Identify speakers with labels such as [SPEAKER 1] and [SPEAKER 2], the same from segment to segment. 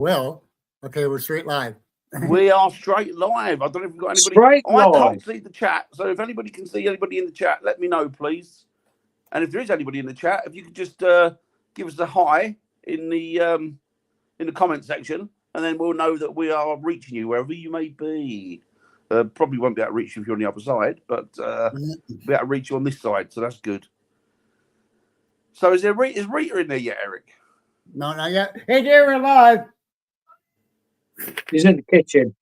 [SPEAKER 1] Well, okay, we're straight live.
[SPEAKER 2] We are straight live. I don't know if we've got anybody.
[SPEAKER 3] Straight
[SPEAKER 2] I
[SPEAKER 3] live.
[SPEAKER 2] can't see the chat, so if anybody can see anybody in the chat, let me know, please. And if there is anybody in the chat, if you could just give us a hi in the comment section, and then we'll know that we are reaching you wherever you may be. Probably won't be able to reach you if you're on the other side, but be able to reach you on this side, so that's good. So is Rita in there yet, Eric?
[SPEAKER 1] No, not yet. Hey, dear, we're live.
[SPEAKER 3] She's in the kitchen.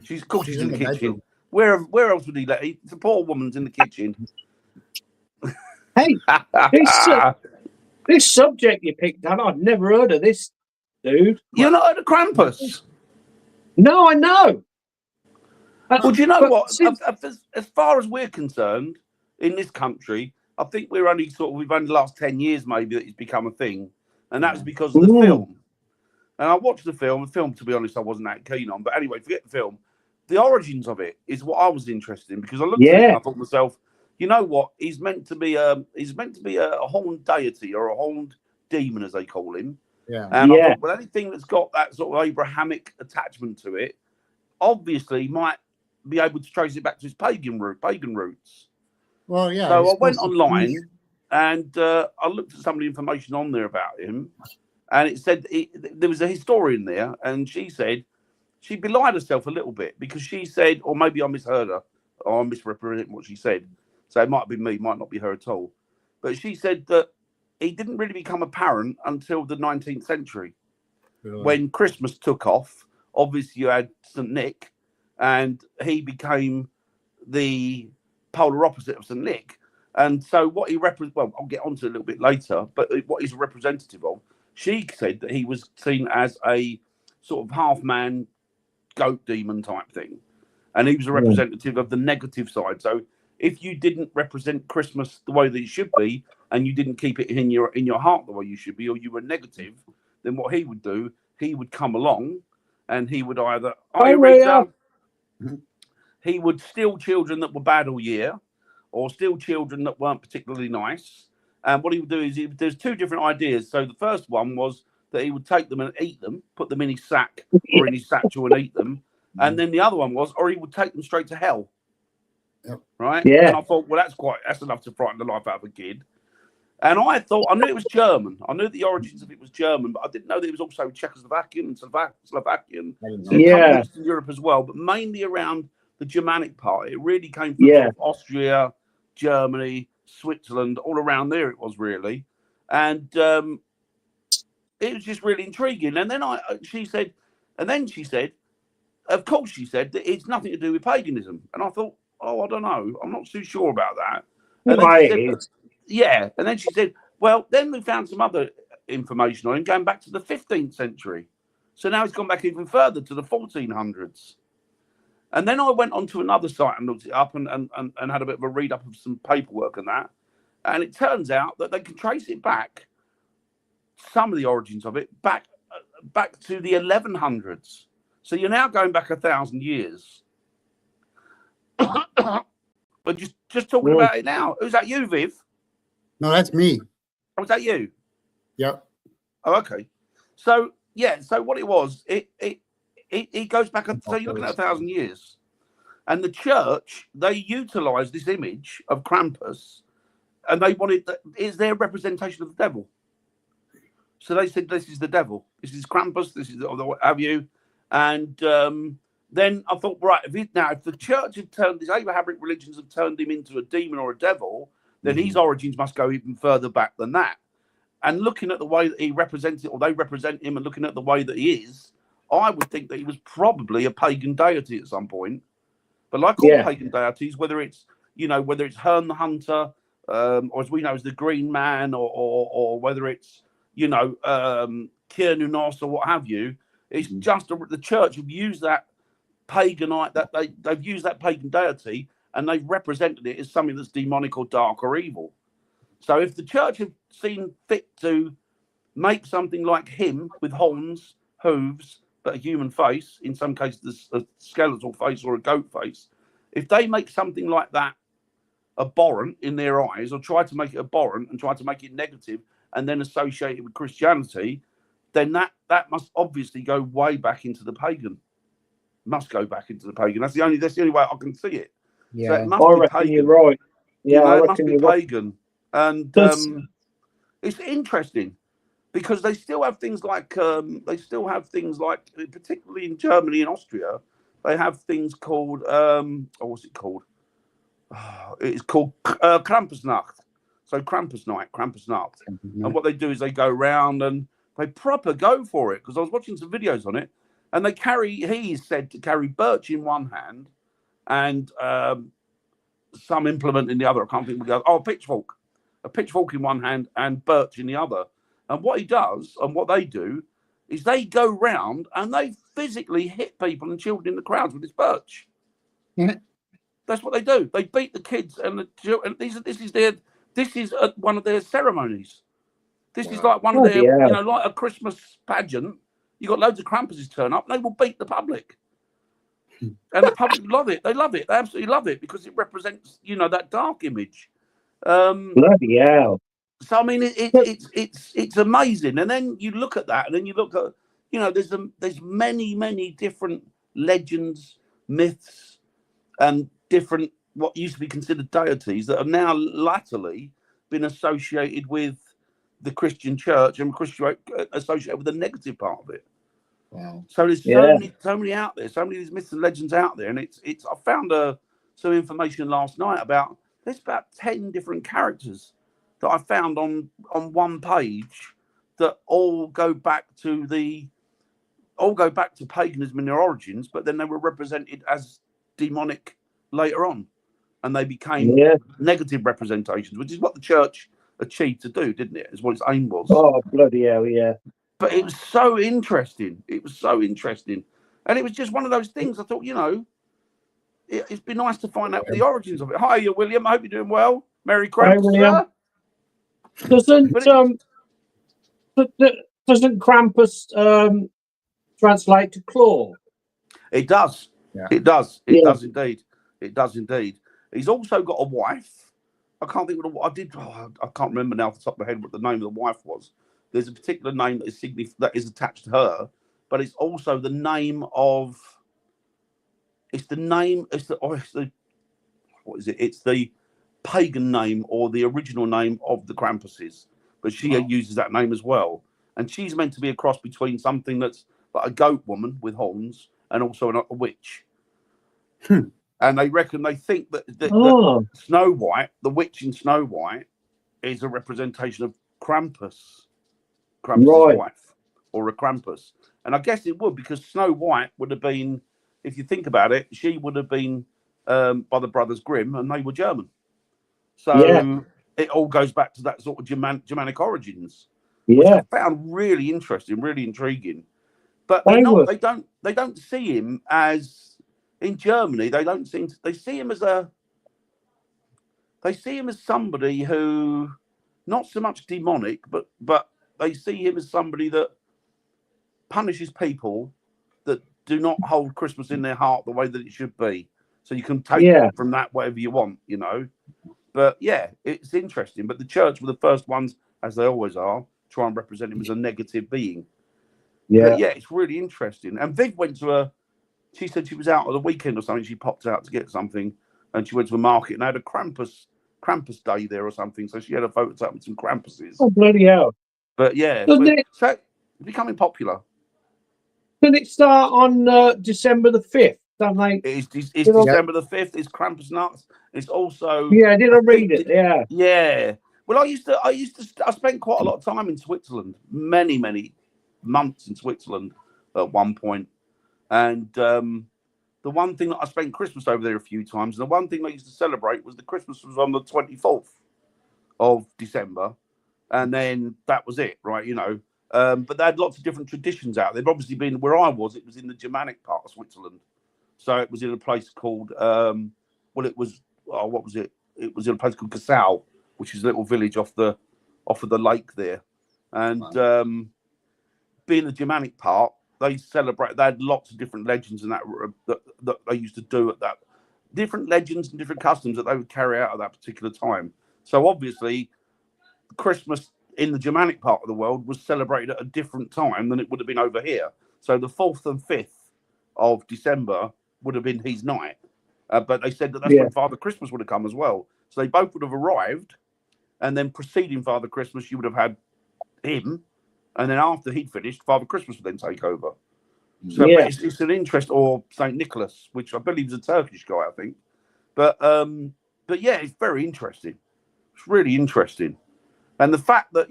[SPEAKER 2] She's in the kitchen.
[SPEAKER 1] bedroom.
[SPEAKER 2] Where else would he let? The poor woman's in the kitchen.
[SPEAKER 3] Hey, this subject you picked on, I'd never heard of this, dude.
[SPEAKER 2] You're not heard of Krampus?
[SPEAKER 3] No, I know.
[SPEAKER 2] Well, do you know
[SPEAKER 3] But
[SPEAKER 2] what?
[SPEAKER 3] since-
[SPEAKER 2] As far as we're concerned, in this country, I think we've only the last 10 years maybe that it's become a thing, and that's because of the film. And I watched the film. The film, to be honest, I wasn't that keen on. But anyway, forget the film. The origins of it is what I was interested in, because I looked at it and I thought to myself, you know what? He's meant to be a horned deity or a horned demon, as they call him.
[SPEAKER 1] Yeah.
[SPEAKER 2] And I thought, well, anything that's got that sort of Abrahamic attachment to it, obviously might be able to trace it back to his pagan roots.
[SPEAKER 1] Well, yeah.
[SPEAKER 2] So I went online and I looked at some of the information on there about him, and it said there was a historian there, and she said she belied herself a little bit, because she said, or maybe I misheard her, or I'm misrepresenting what she said. So it might have been me, might not be her at all. But she said that he didn't really become apparent until the 19th century, when Christmas took off. Obviously, you had St. Nick, and he became the polar opposite of St. Nick. And so what he represents, well, I'll get onto it a little bit later, but what he's a representative of, she said that he was seen as a sort of half-man goat demon type thing. And he was a representative of the negative side. So if you didn't represent Christmas the way that it should be, and you didn't keep it in your heart the way you should be, or you were negative, then what he would do, he would come along and he would either he would steal children that were bad all year, or steal children that weren't particularly nice. And what he would do is, there's two different ideas. So the first one was that he would take them and eat them, put them in his sack or in his satchel and eat them. And then the other one was, or he would take them straight to hell.
[SPEAKER 1] Yep.
[SPEAKER 2] Right?
[SPEAKER 3] Yeah.
[SPEAKER 2] And I thought, well, that's enough to frighten the life out of a kid. And I knew it was German. I knew the origins of it was German, but I didn't know that it was also Czechoslovakian and Slovakian. So Eastern Europe as well, but mainly around the Germanic part. It really came from sort of Austria, Germany, Switzerland, all around there it was really. And it was just really intriguing. And then she said, of course, she said that it's nothing to do with paganism. And I thought, I don't know. I'm not too sure about that. And then she said, well, then we found some other information on him going back to the 15th century. So now he's gone back even further to the 1400s. And then I went onto another site and looked it up and had a bit of a read up of some paperwork and that. And it turns out that they can trace it back, some of the origins of it, back to the 1100s. So you're now going back 1,000 years. But just talking about it now. Who's that, you, Viv?
[SPEAKER 1] No, that's me.
[SPEAKER 2] Oh, was that you?
[SPEAKER 1] Yep.
[SPEAKER 2] Oh, okay. So what it was, it goes back, so you're looking at 1,000 years. And the church, they utilised this image of Krampus, and they wanted, is their representation of the devil. So they said, this is the devil. This is Krampus, this is what have you. And then I thought, right, if the church had turned, these Abrahamic religions have turned him into a demon or a devil, then his origins must go even further back than that. And looking at the way that he represents it, or they represent him, and looking at the way that he is, I would think that he was probably a pagan deity at some point. But like all pagan deities, whether it's Herne the Hunter, or as we know as the Green Man, or whether it's Kiernunos or what have you, it's just the church have used that paganite, that they've used that pagan deity, and they've represented it as something that's demonic or dark or evil. So if the church had seen fit to make something like him with horns, hooves, but a human face, in some cases a skeletal face or a goat face, if they make something like that abhorrent in their eyes, or try to make it abhorrent and try to make it negative and then associate it with Christianity, then that must obviously go way back into the pagan. Must go back into the pagan. That's the only way I can see it.
[SPEAKER 1] Yeah.
[SPEAKER 2] So it must
[SPEAKER 3] I
[SPEAKER 2] be
[SPEAKER 3] reckon
[SPEAKER 2] pagan.
[SPEAKER 3] you're right. Yeah,
[SPEAKER 2] You know,
[SPEAKER 3] I
[SPEAKER 2] it must
[SPEAKER 3] reckon
[SPEAKER 2] be
[SPEAKER 3] you're right.
[SPEAKER 2] pagan. And it's interesting because they still have things like particularly in Germany and Austria, they have things called what's it called? It's called Krampusnacht. So Krampus night, Krampusnacht. And what they do is they go around and they proper go for it, because I was watching some videos on it, and he is said to carry birch in one hand and some implement in the other. I can't think what a pitchfork in one hand and birch in the other. And what he does and what they do is they go round and they physically hit people and children in the crowds with this birch.
[SPEAKER 1] Yeah.
[SPEAKER 2] That's what they do. They beat the kids and the children. This is one of their ceremonies. This is like one of their, like a Christmas pageant. You got loads of Krampuses turn up. They will beat the public, and the public love it. They love it. They absolutely love it because it represents, that dark image.
[SPEAKER 3] Bloody hell!
[SPEAKER 2] So I mean, it's amazing. And then you look at that, and then you look at, there's many different legends, myths, and different what used to be considered deities that have now latterly been associated with the Christian church and associated with the negative part of it.
[SPEAKER 1] Wow.
[SPEAKER 2] So there's so many out there, so many of these myths and legends out there, and it's. I found some information last night about there's about 10 different characters that I found on one page that all go back to paganism in their origins, but then they were represented as demonic later on, and they became negative representations, which is what the church achieved to do, didn't it? Is what its aim was.
[SPEAKER 3] Oh, bloody hell, yeah.
[SPEAKER 2] But it was so interesting. And it was just one of those things. I thought, it's been nice to find out the origins of it. Hi, you William. I hope you're doing well. Merry Krampus, sir.
[SPEAKER 3] Doesn't Krampus translate to claw?
[SPEAKER 2] It does.
[SPEAKER 1] Yeah.
[SPEAKER 2] It does. It does indeed. It does indeed. He's also got a wife. I can't think what I can't remember now off the top of my head what the name of the wife was. There's a particular name that is attached to her, but it's also the name of. It's the pagan name or the original name of the Krampuses, but she uses that name as well. And she's meant to be a cross between something that's like a goat woman with horns and also a witch. And they think that Snow White, the witch in Snow White, is a representation of Krampus's wife, or a Krampus. And I guess it would, because Snow White would have been, if you think about it, she would have been by the Brothers Grimm, and they were German. So it all goes back to that sort of Germanic origins, which I found really interesting, really intriguing. But they don't see him as, in Germany, they see him as somebody who, not so much demonic, but they see him as somebody that punishes people that do not hold Christmas in their heart the way that it should be. So you can take from that whatever you want, But it's interesting. But the church were the first ones, as they always are, try and represent him as a negative being. But it's really interesting. And Viv went to she said she was out on the weekend or something. She popped out to get something, and she went to a market and had a Krampus day there or something. So she had a photo up with some Krampuses.
[SPEAKER 3] Oh, bloody hell!
[SPEAKER 2] But so it's becoming popular.
[SPEAKER 3] Did it start on December the 5th?
[SPEAKER 2] It's December the 5th. It's Krampusnacht. It's also
[SPEAKER 3] did I read it?
[SPEAKER 2] Yeah. Well, I spent quite a lot of time in Switzerland, many months in Switzerland at one point. And the one thing that I spent Christmas over there a few times, and the one thing I used to celebrate was the Christmas was on the 24th of December, and then that was it, right? But they had lots of different traditions out there. Obviously, being where I was, it was in the Germanic part of Switzerland, so it was in a place called what was it? It was in a place called Cassau, which is a little village off of the lake there, and being the Germanic part. They had lots of different legends and that they used to do at that. Different legends and different customs that they would carry out at that particular time. So obviously, Christmas in the Germanic part of the world was celebrated at a different time than it would have been over here. So the 4th and 5th of December would have been his night. But they said that that's when Father Christmas would have come as well. So they both would have arrived, and then preceding Father Christmas, you would have had him, and then after he'd finished, Father Christmas would then take over. So but it's an interest, or St. Nicholas, which I believe is a Turkish guy, I think. But yeah, it's very interesting. It's really interesting. And the fact that,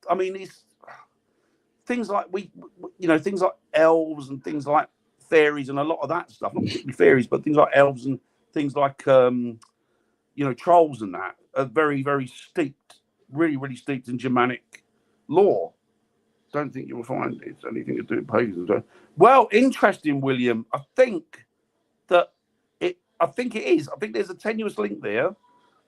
[SPEAKER 2] I mean, it's things like things like elves and things like fairies and a lot of that stuff, not particularly fairies, but things like elves and things like, trolls and that are very, very steeped, really, really steeped in Germanic lore. Don't think you will find it's anything to do with paganism. Well, interesting, William. I think it is. I think there's a tenuous link there.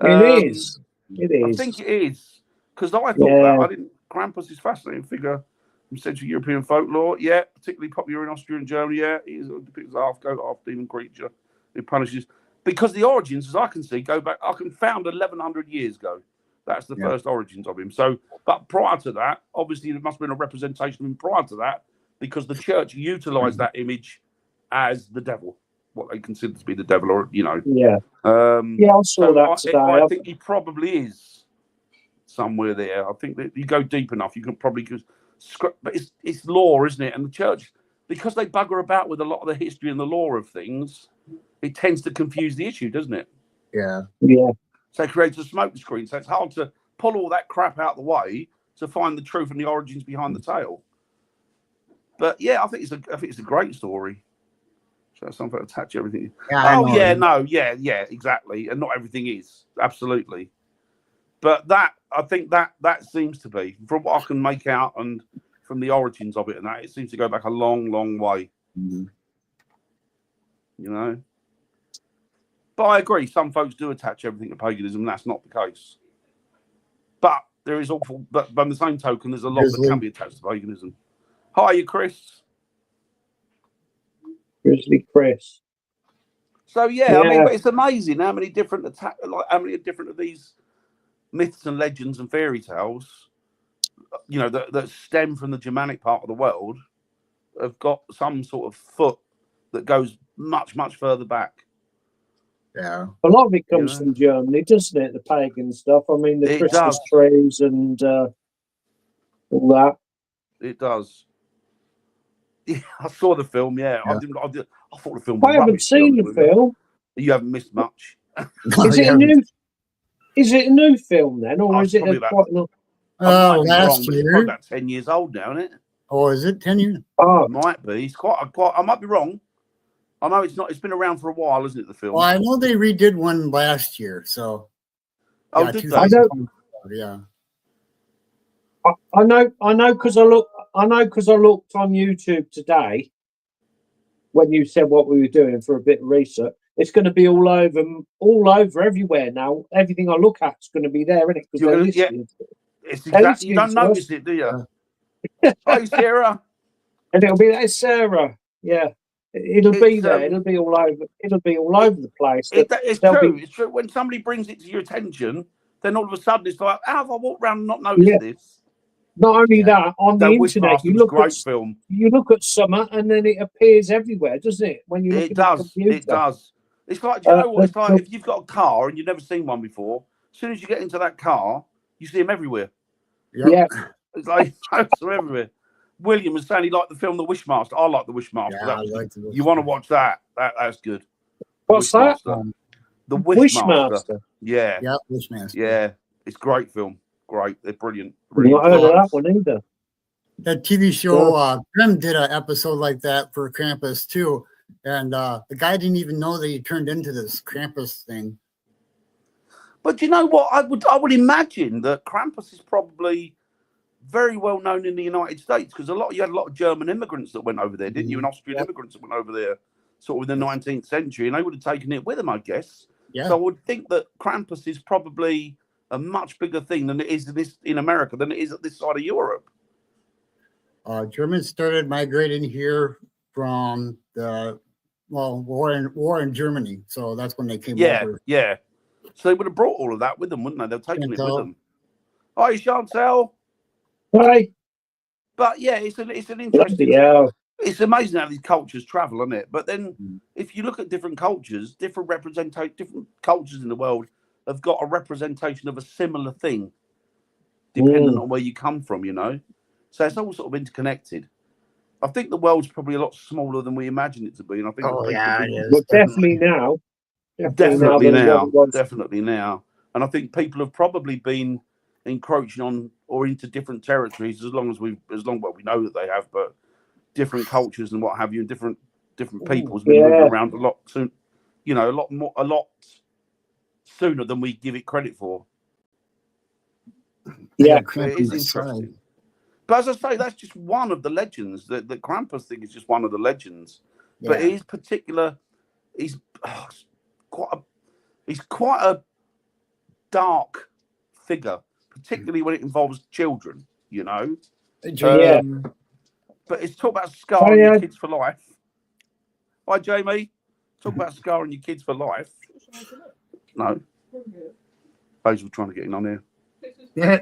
[SPEAKER 3] It is.
[SPEAKER 2] I think it is. Because I thought that. I didn't. Krampus is a fascinating figure from Central European folklore. Yeah, particularly popular in Austria and Germany. Yeah, he depicts a half goat, half demon creature who punishes. Because the origins, as I can see, go back. I can found 1,100 years ago. That's the first origins of him. So, but prior to that, obviously there must have been a representation of him prior to that, because the church utilised that image as the devil, what they consider to be the devil, or
[SPEAKER 3] Yeah, I saw that today.
[SPEAKER 2] I think he probably is somewhere there. I think that you go deep enough, you can probably but it's law, isn't it? And the church, because they bugger about with a lot of the history and the law of things, it tends to confuse the issue, doesn't it?
[SPEAKER 1] Yeah.
[SPEAKER 2] So it creates a smoke screen. So it's hard to pull all that crap out of the way to find the truth and the origins behind the tale. But yeah, I think it's a great story. So something to attach everything. Yeah, exactly. And not everything is, absolutely. But I think that seems to be, from what I can make out and from the origins of it and that, it seems to go back a long, long way.
[SPEAKER 1] Mm-hmm.
[SPEAKER 2] But I agree, some folks do attach everything to paganism, and that's not the case. But there is but by the same token, there's a lot that can be attached to paganism. Hiya, Chris.
[SPEAKER 3] Grizzly Chris.
[SPEAKER 2] So I mean, but it's amazing how many different of these myths and legends and fairy tales, that stem from the Germanic part of the world, have got some sort of foot that goes much, much further back.
[SPEAKER 1] Yeah.
[SPEAKER 3] A lot of it comes from Germany, doesn't it? The pagan stuff. I mean, the Christmas trees and all that.
[SPEAKER 2] It does. Yeah, I saw the film. Yeah. I thought the film was
[SPEAKER 3] I haven't seen the film.
[SPEAKER 2] You haven't missed much.
[SPEAKER 3] Is it a new film then, or is it quite long?
[SPEAKER 1] Last year.
[SPEAKER 2] It's probably about 10 years old now, isn't it?
[SPEAKER 1] Oh, is it 10 years?
[SPEAKER 3] Oh,
[SPEAKER 2] it might be. It's quite. I might be wrong. I know it's not. It's been around for a while, isn't it? The film.
[SPEAKER 1] Well, I know they redid one last year, so.
[SPEAKER 2] Did they?
[SPEAKER 3] I know because I looked on YouTube today when you said what we were doing for a bit of research. It's going to be all over everywhere now. Everything I look at is going to be there, isn't it? Because
[SPEAKER 2] it's exactly. You don't notice it, do you? Hi, Sarah.
[SPEAKER 3] And it'll be there, Sarah. Yeah. It'll be there. It'll be all over. It'll be all over the place.
[SPEAKER 2] It's true. It's true. When somebody brings it to your attention, then all of a sudden it's like, how have I walked around and not noticed this?
[SPEAKER 3] Not only that, on the internet, you look at
[SPEAKER 2] film.
[SPEAKER 3] You look at summer, and then it appears everywhere, doesn't it? When you look at the computer.
[SPEAKER 2] It does. It's like, do you know what? It's like if you've got a car and you've never seen one before. As soon as you get into that car, you see them everywhere.
[SPEAKER 3] Yeah.
[SPEAKER 2] It's like they're everywhere. William was saying he liked the film The Wishmaster. I like The Wishmaster.
[SPEAKER 1] Yeah,
[SPEAKER 2] you want to watch that? That's good.
[SPEAKER 3] What's that?
[SPEAKER 2] The Wishmaster.
[SPEAKER 1] Yeah, Wishmaster.
[SPEAKER 2] Yeah, it's a great film. Great. They're brilliant.
[SPEAKER 3] I've not heard of that one either.
[SPEAKER 1] That TV show, Grim did an episode like that for Krampus too. And the guy didn't even know that he turned into this Krampus thing.
[SPEAKER 2] But you know what? I would imagine that Krampus is probably very well known in the United States, because you had a lot of German immigrants that went over there, didn't you? And Austrian immigrants that went over there sort of in the 19th century, and they would have taken it with them, I guess. Yeah. So I would think that Krampus is probably a much bigger thing than it is in America than it is at this side of Europe.
[SPEAKER 1] Germans started migrating here from the war in Germany, so that's when they came over. Yeah.
[SPEAKER 2] So they would have brought all of that with them, wouldn't they? They've taken it with them. Hi, Chantel.
[SPEAKER 3] Right.
[SPEAKER 2] But yeah, it's an
[SPEAKER 3] Bloody
[SPEAKER 2] interesting.
[SPEAKER 3] hell.
[SPEAKER 2] It's amazing how these cultures travel, isn't it? But then, if you look at different cultures, different cultures in the world have got a representation of a similar thing, depending on where you come from. You know, so it's all sort of interconnected. I think the world's probably a lot smaller than we imagine it to be, and I think
[SPEAKER 1] Oh
[SPEAKER 2] that
[SPEAKER 1] yeah, it
[SPEAKER 2] people
[SPEAKER 1] is.
[SPEAKER 3] But definitely now.
[SPEAKER 2] definitely
[SPEAKER 3] than what
[SPEAKER 2] now,
[SPEAKER 3] it was.
[SPEAKER 2] definitely now, and I think people have probably been encroaching on or into different territories well, we know that they have, but different cultures and what have you, and different peoples been moving around a lot soon, you know, a lot sooner than we give it credit for.
[SPEAKER 3] Yeah,
[SPEAKER 2] It is interesting. But as I say, that's just one of the legends. The Krampus thing is just one of the legends.
[SPEAKER 1] Yeah.
[SPEAKER 2] But it is particular. He's quite a dark figure, particularly when it involves children. You know.
[SPEAKER 3] Yeah.
[SPEAKER 2] But it's talk about scarring your kids for life. Hi, Jamie. Talk about scarring your kids for life. No. Basil trying to get in on here.
[SPEAKER 1] Yeah.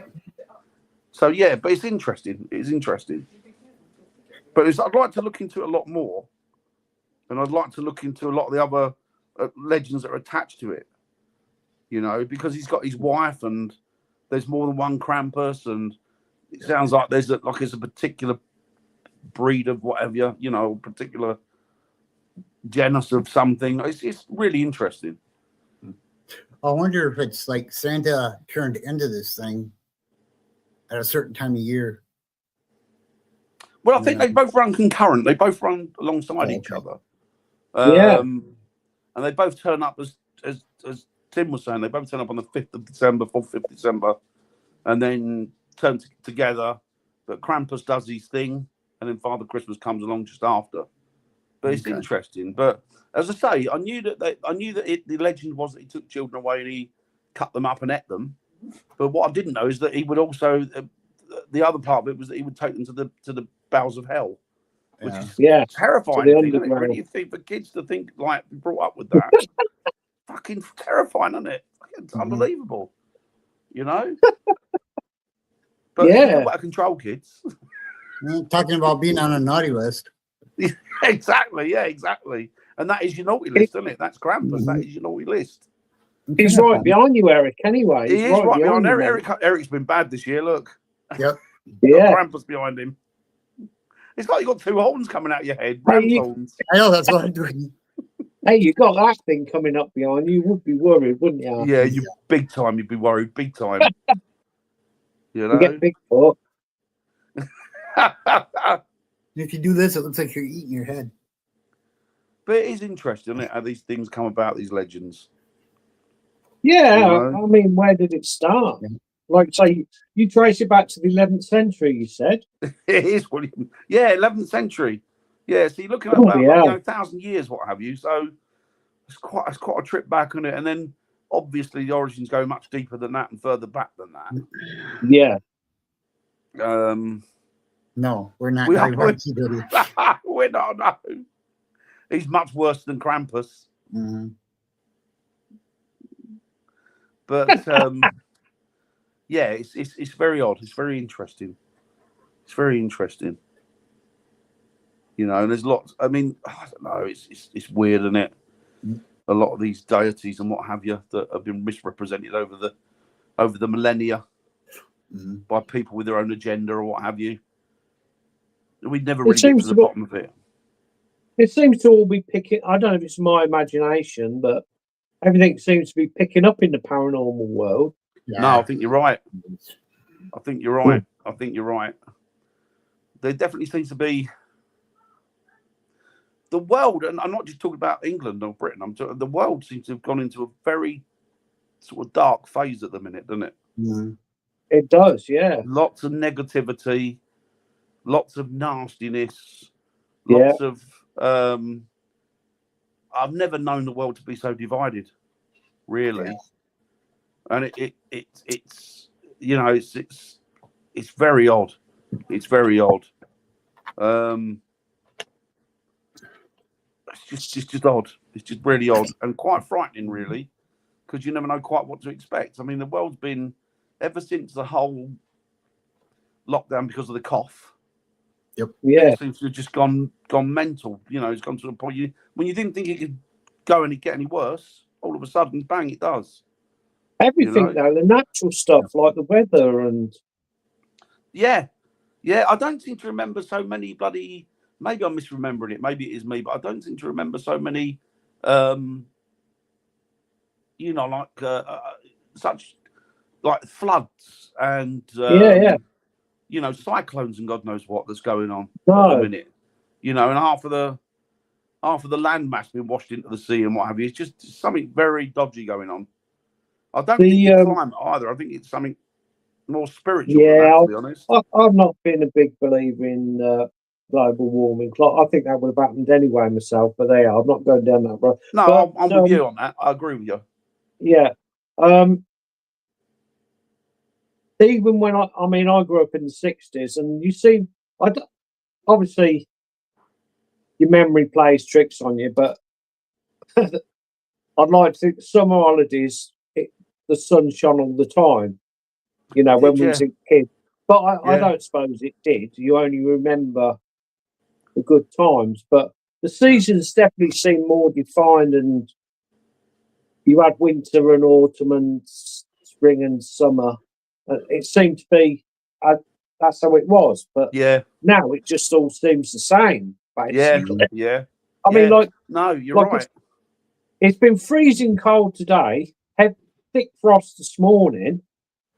[SPEAKER 2] So yeah, but it's interesting. It's interesting. But I'd like to look into it a lot more, and I'd like to look into a lot of the other legends that are attached to it. You know, because he's got his wife, and there's more than one Krampus, and it sounds like there's a particular breed of whatever, you know, particular genus of something. It's really interesting.
[SPEAKER 1] I wonder if it's like Santa turned into this thing at a certain time of year.
[SPEAKER 2] Well, I think they both run concurrent. They both run alongside each other. And they both turn up as Tim was saying. They both turn up on the 5th of December, 4th of December, and then turn together. But Krampus does his thing, and then Father Christmas comes along just after. But it's interesting. But as I say, I knew that the legend was that he took children away and he cut them up and ate them. But what I didn't know is that he would also the other part of it was that he would take them to the bowels of hell, which is terrifying. Thing, isn't it? Really, you think for kids to think like brought up with that, fucking terrifying, isn't it? It's unbelievable, you know. But if you've got to control kids.
[SPEAKER 1] Talking about being on a naughty list.
[SPEAKER 2] Exactly, yeah, exactly. And that is your naughty list, isn't it? That's Krampus. That is your naughty list.
[SPEAKER 3] He's right behind you, Eric, anyway.
[SPEAKER 2] He is right behind Eric. Eric's been bad this year, look.
[SPEAKER 1] Yep.
[SPEAKER 2] Got Krampus behind him. It's like you've got two horns coming out your head. Ram's horns.
[SPEAKER 1] I know, that's what I'm doing.
[SPEAKER 3] Hey, you got that thing coming up behind you. You would be worried, wouldn't you?
[SPEAKER 2] Yeah, you big time. You'd be worried, big time. You know?
[SPEAKER 3] You get big foot.
[SPEAKER 1] If you do this, it looks like you're eating your head.
[SPEAKER 2] But it is interesting, isn't it, how these things come about, these legends.
[SPEAKER 3] Yeah, you know? I mean, where did it start? Like, say, you trace it back to the 11th century, you said?
[SPEAKER 2] It is, William. Yeah, 11th century. Yeah, so you're looking at about 1,000 years, what have you. So it's quite a trip back on it. And then, obviously, the origins go much deeper than that and further back than that.
[SPEAKER 3] Yeah.
[SPEAKER 1] No, we're not.
[SPEAKER 2] We're not, no. He's much worse than Krampus.
[SPEAKER 1] Mm-hmm.
[SPEAKER 2] But yeah, it's very odd. It's very interesting. It's very interesting. You know, and there's lots. I mean, I don't know. It's weird, isn't it? A lot of these deities and what have you that have been misrepresented over the millennia by people with their own agenda or what have you. We'd never really get to the bottom of it.
[SPEAKER 3] It seems to all be picking. I don't know if it's my imagination, but everything seems to be picking up in the paranormal world.
[SPEAKER 2] Yeah. No, I think you're right. I think you're right. There definitely seems to be the world, and I'm not just talking about England or Britain. I'm talking the world seems to have gone into a very sort of dark phase at the minute, doesn't it?
[SPEAKER 1] Mm-hmm.
[SPEAKER 3] It does, yeah.
[SPEAKER 2] Lots of negativity, lots of nastiness, lots of. I've never known the world to be so divided, really, and it's you know it's very odd. It's very odd. It's just odd. It's just really odd and quite frightening, really, because you never know quite what to expect. I mean, the world's been ever since the whole lockdown because of the cough.
[SPEAKER 3] Yeah.
[SPEAKER 2] It seems to have just gone mental. You know, it's gone to a point when you didn't think it could go and get any worse, all of a sudden, bang, it does.
[SPEAKER 3] Everything though, the natural stuff like the weather and
[SPEAKER 2] yeah. I don't seem to remember so many bloody. Maybe I'm misremembering it. Maybe it is me, but I don't seem to remember so many. You know, like such like floods and you know, cyclones and God knows what that's going on at the minute. You know, and half of the landmass being washed into the sea and what have you. It's just something very dodgy going on. I don't think it's climate either. I think it's something more spiritual than that, to be honest.
[SPEAKER 3] I've not been a big believer in global warming. I think that would have happened anyway myself, but I'm not going down that road.
[SPEAKER 2] No,
[SPEAKER 3] but,
[SPEAKER 2] I'm with you on that. I agree with you.
[SPEAKER 3] Yeah. Even when I grew up in the 60s, and you see, obviously your memory plays tricks on you, but I'd like to think summer holidays, the sun shone all the time, you know, when we was a kid. But I don't suppose it did. You only remember the good times. But the seasons definitely seem more defined, and you had winter and autumn and spring and summer. It seemed to be that's how it was. But now it just all seems the same, basically.
[SPEAKER 2] Yeah.
[SPEAKER 3] I mean, like,
[SPEAKER 2] no, you're
[SPEAKER 3] like
[SPEAKER 2] right.
[SPEAKER 3] It's been freezing cold today. Had thick frost this morning,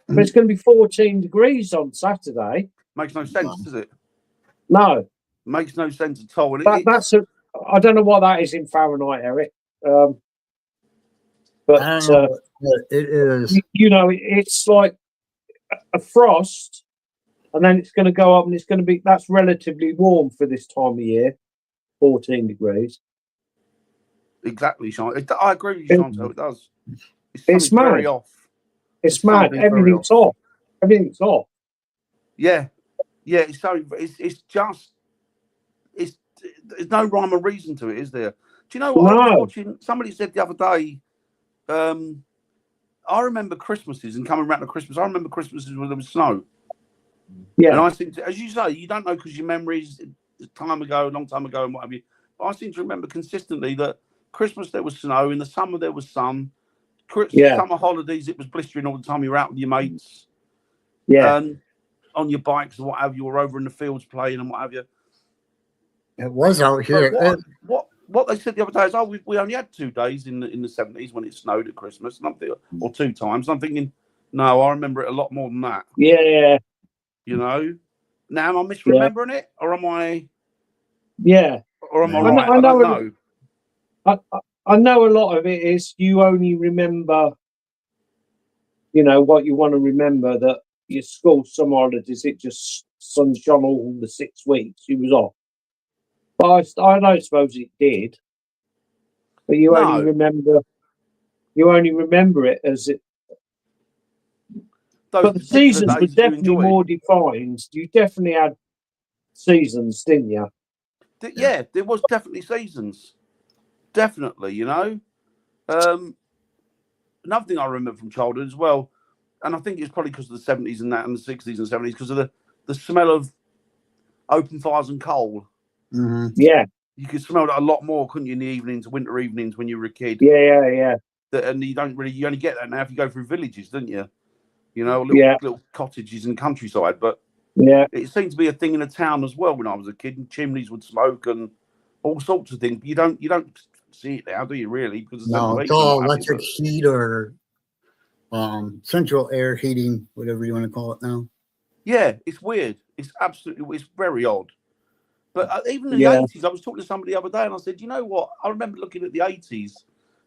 [SPEAKER 3] but it's going to be 14 degrees on Saturday.
[SPEAKER 2] Makes no sense, does it?
[SPEAKER 3] No,
[SPEAKER 2] makes no sense at all. And
[SPEAKER 3] I don't know what that is in Fahrenheit, Eric. But
[SPEAKER 1] I don't know what it is.
[SPEAKER 3] You know, it's like a frost, and then it's going to go up, and it's going to be that's relatively warm for this time of year, 14 degrees.
[SPEAKER 2] Exactly, Sean. I agree with you, Sean. It does.
[SPEAKER 3] It's mad.
[SPEAKER 2] Very off.
[SPEAKER 3] It's mad. Everything's off. Everything's off.
[SPEAKER 2] Yeah. It's so. It's just. There's no rhyme or reason to it, is there? Do you know what I was watching? Somebody said the other day. I remember Christmases and coming around to Christmas. I remember Christmases when there was snow.
[SPEAKER 3] Yeah.
[SPEAKER 2] And I think, as you say, you don't know because your memories time ago, a long time ago, and what have you. But I seem to remember consistently that Christmas there was snow, in the summer there was sun. Summer holidays it was blistering all the time. You were out with your mates, on your bikes or what have you, or over in the fields playing and what have you.
[SPEAKER 1] It was out here.
[SPEAKER 2] What they said the other day is, we only had 2 days in the 70s when it snowed at Christmas, and I'm thinking, or 2 times. I'm thinking, no, I remember it a lot more than that.
[SPEAKER 3] Yeah.
[SPEAKER 2] You know, now am I misremembering it, or am I?
[SPEAKER 3] Yeah.
[SPEAKER 2] Or am I right? I don't know.
[SPEAKER 3] I know a lot of it is you only remember, you know, what you want to remember, that your school summer holidays, it just sunshine all the 6 weeks you was off. But I don't suppose it did. But you only remember it as it. But the seasons were definitely more defined. You definitely had seasons, didn't you?
[SPEAKER 2] Yeah, there was definitely seasons. Definitely, you know. Another thing I remember from childhood as well, and I think it's probably because of the 70s and that, and the 60s and 70s, because of the smell of open fires and coal.
[SPEAKER 1] Mm-hmm.
[SPEAKER 3] Yeah.
[SPEAKER 2] You could smell that a lot more, couldn't you, in the evenings, winter evenings when you were a kid?
[SPEAKER 3] Yeah.
[SPEAKER 2] And you only get that now if you go through villages, don't you? You know, little cottages and countryside. But it seemed to be a thing in a town as well when I was a kid, and chimneys would smoke and all sorts of things. But you don't see it now, do you, really? Because
[SPEAKER 1] it's all electric heat or central air heating, whatever you want to call it now.
[SPEAKER 2] Yeah, it's weird. It's very odd. But even in the 80s, I was talking to somebody the other day, and I said, you know what? I remember looking at the 80s,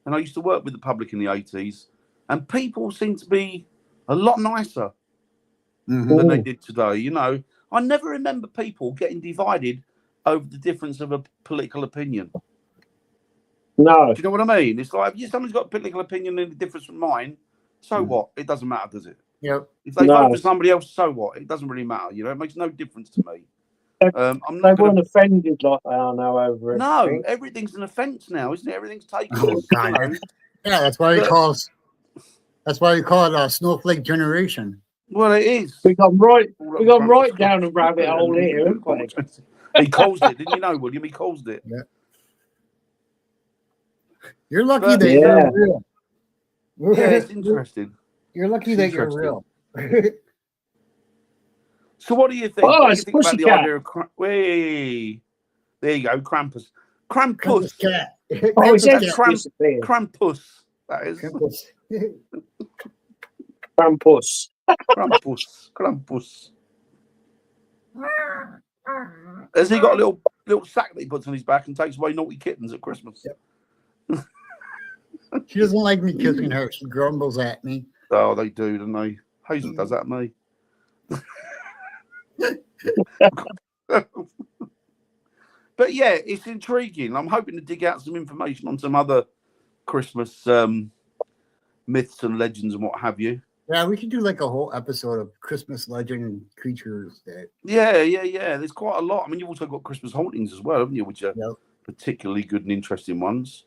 [SPEAKER 2] and I used to work with the public in the 80s, and people seem to be a lot nicer than they did today. You know, I never remember people getting divided over the difference of a political opinion.
[SPEAKER 3] No.
[SPEAKER 2] Do you know what I mean? It's like, if someone's got a political opinion and different from mine, so what? It doesn't matter, does it?
[SPEAKER 1] Yep.
[SPEAKER 2] If they vote for somebody else, so what? It doesn't really matter. You know, it makes no difference to me.
[SPEAKER 3] They weren't offended like they are now over it.
[SPEAKER 2] No, everything's an offence now, isn't it? Everything's taken.
[SPEAKER 1] Yeah, that's why we call it a snowflake generation.
[SPEAKER 2] Well, it is.
[SPEAKER 3] We gone right
[SPEAKER 2] Krampus,
[SPEAKER 3] down a rabbit hole here, haven't we?
[SPEAKER 2] He caused it, didn't you know, William? He caused it.
[SPEAKER 1] Yeah. You're lucky
[SPEAKER 2] But,
[SPEAKER 1] that
[SPEAKER 3] yeah.
[SPEAKER 1] you're real.
[SPEAKER 2] Yeah, it's interesting.
[SPEAKER 1] You're lucky
[SPEAKER 2] It's
[SPEAKER 1] that you're real.
[SPEAKER 2] So, what do you think?
[SPEAKER 3] Oh,
[SPEAKER 2] What do
[SPEAKER 3] it's
[SPEAKER 2] you think about the
[SPEAKER 3] Pussycat.
[SPEAKER 2] idea of Whee! There you go, Krampus.
[SPEAKER 1] Krampus
[SPEAKER 2] Krampus.
[SPEAKER 1] cat.
[SPEAKER 3] Oh, his
[SPEAKER 1] Krampus
[SPEAKER 3] head's
[SPEAKER 1] cat.
[SPEAKER 3] disappeared.
[SPEAKER 2] Krampus. That is.
[SPEAKER 1] Krampus.
[SPEAKER 3] Krampus.
[SPEAKER 2] Krampus. Krampus. Has he got a little sack that he puts on his back and takes away naughty kittens at Christmas?
[SPEAKER 1] Yep. She doesn't like me kissing her. She grumbles at me.
[SPEAKER 2] Oh, they do, don't they? Hazel does that to me. But yeah, it's intriguing. I'm hoping to dig out some information on some other Christmas myths and legends and what have you.
[SPEAKER 1] Yeah, we could do like a whole episode of Christmas legend and creatures. That
[SPEAKER 2] Yeah. There's quite a lot. I mean, you've also got Christmas hauntings as well, haven't you? Which are particularly good and interesting ones.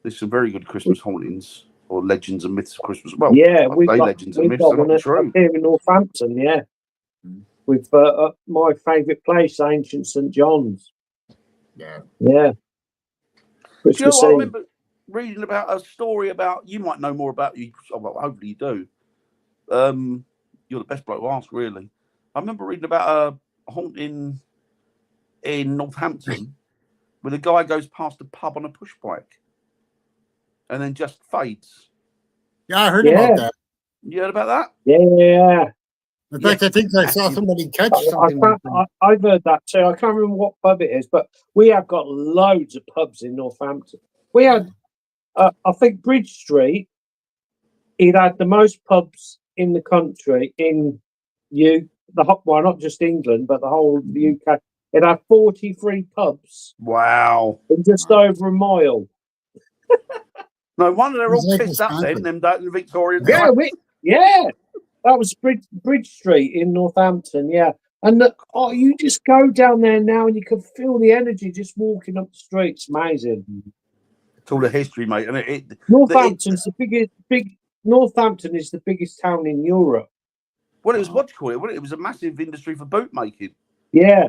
[SPEAKER 2] There's some very good Christmas hauntings or legends and myths of Christmas. Well,
[SPEAKER 3] yeah,
[SPEAKER 2] we've got legends and myths.
[SPEAKER 3] One
[SPEAKER 2] Not true.
[SPEAKER 3] here in Northampton. Yeah, with my favourite place, Ancient St John's.
[SPEAKER 1] yeah.
[SPEAKER 3] Yeah.
[SPEAKER 2] Do you know what? I remember reading about a story about. You might know more about you. Well, hopefully you do. You're the best bloke to ask, really. I remember reading about a haunting in Northampton where the guy goes past a pub on a push bike and then just fades.
[SPEAKER 1] Yeah, I heard about that.
[SPEAKER 2] You heard about that?
[SPEAKER 3] Yeah.
[SPEAKER 1] In fact, I think I saw somebody catch something.
[SPEAKER 3] I've heard that too. I can't remember what pub it is, but we have got loads of pubs in Northampton. We had, I think, Bridge Street. It had the most pubs in the country well, not just England, but the whole UK. It had 43 pubs.
[SPEAKER 2] Wow!
[SPEAKER 3] In just over a mile.
[SPEAKER 2] No wonder they're all
[SPEAKER 1] like
[SPEAKER 2] pissed up then. Them Victorian.
[SPEAKER 3] Yeah. That was Bridge Street in Northampton. Yeah, and you just go down there now, and you can feel the energy just walking up the street. It's amazing.
[SPEAKER 2] It's all the history, mate. And
[SPEAKER 3] Northampton's the biggest. Northampton is the biggest town in Europe.
[SPEAKER 2] Well, it was what do you call it? Well, it was a massive industry for boot making.
[SPEAKER 3] Yeah,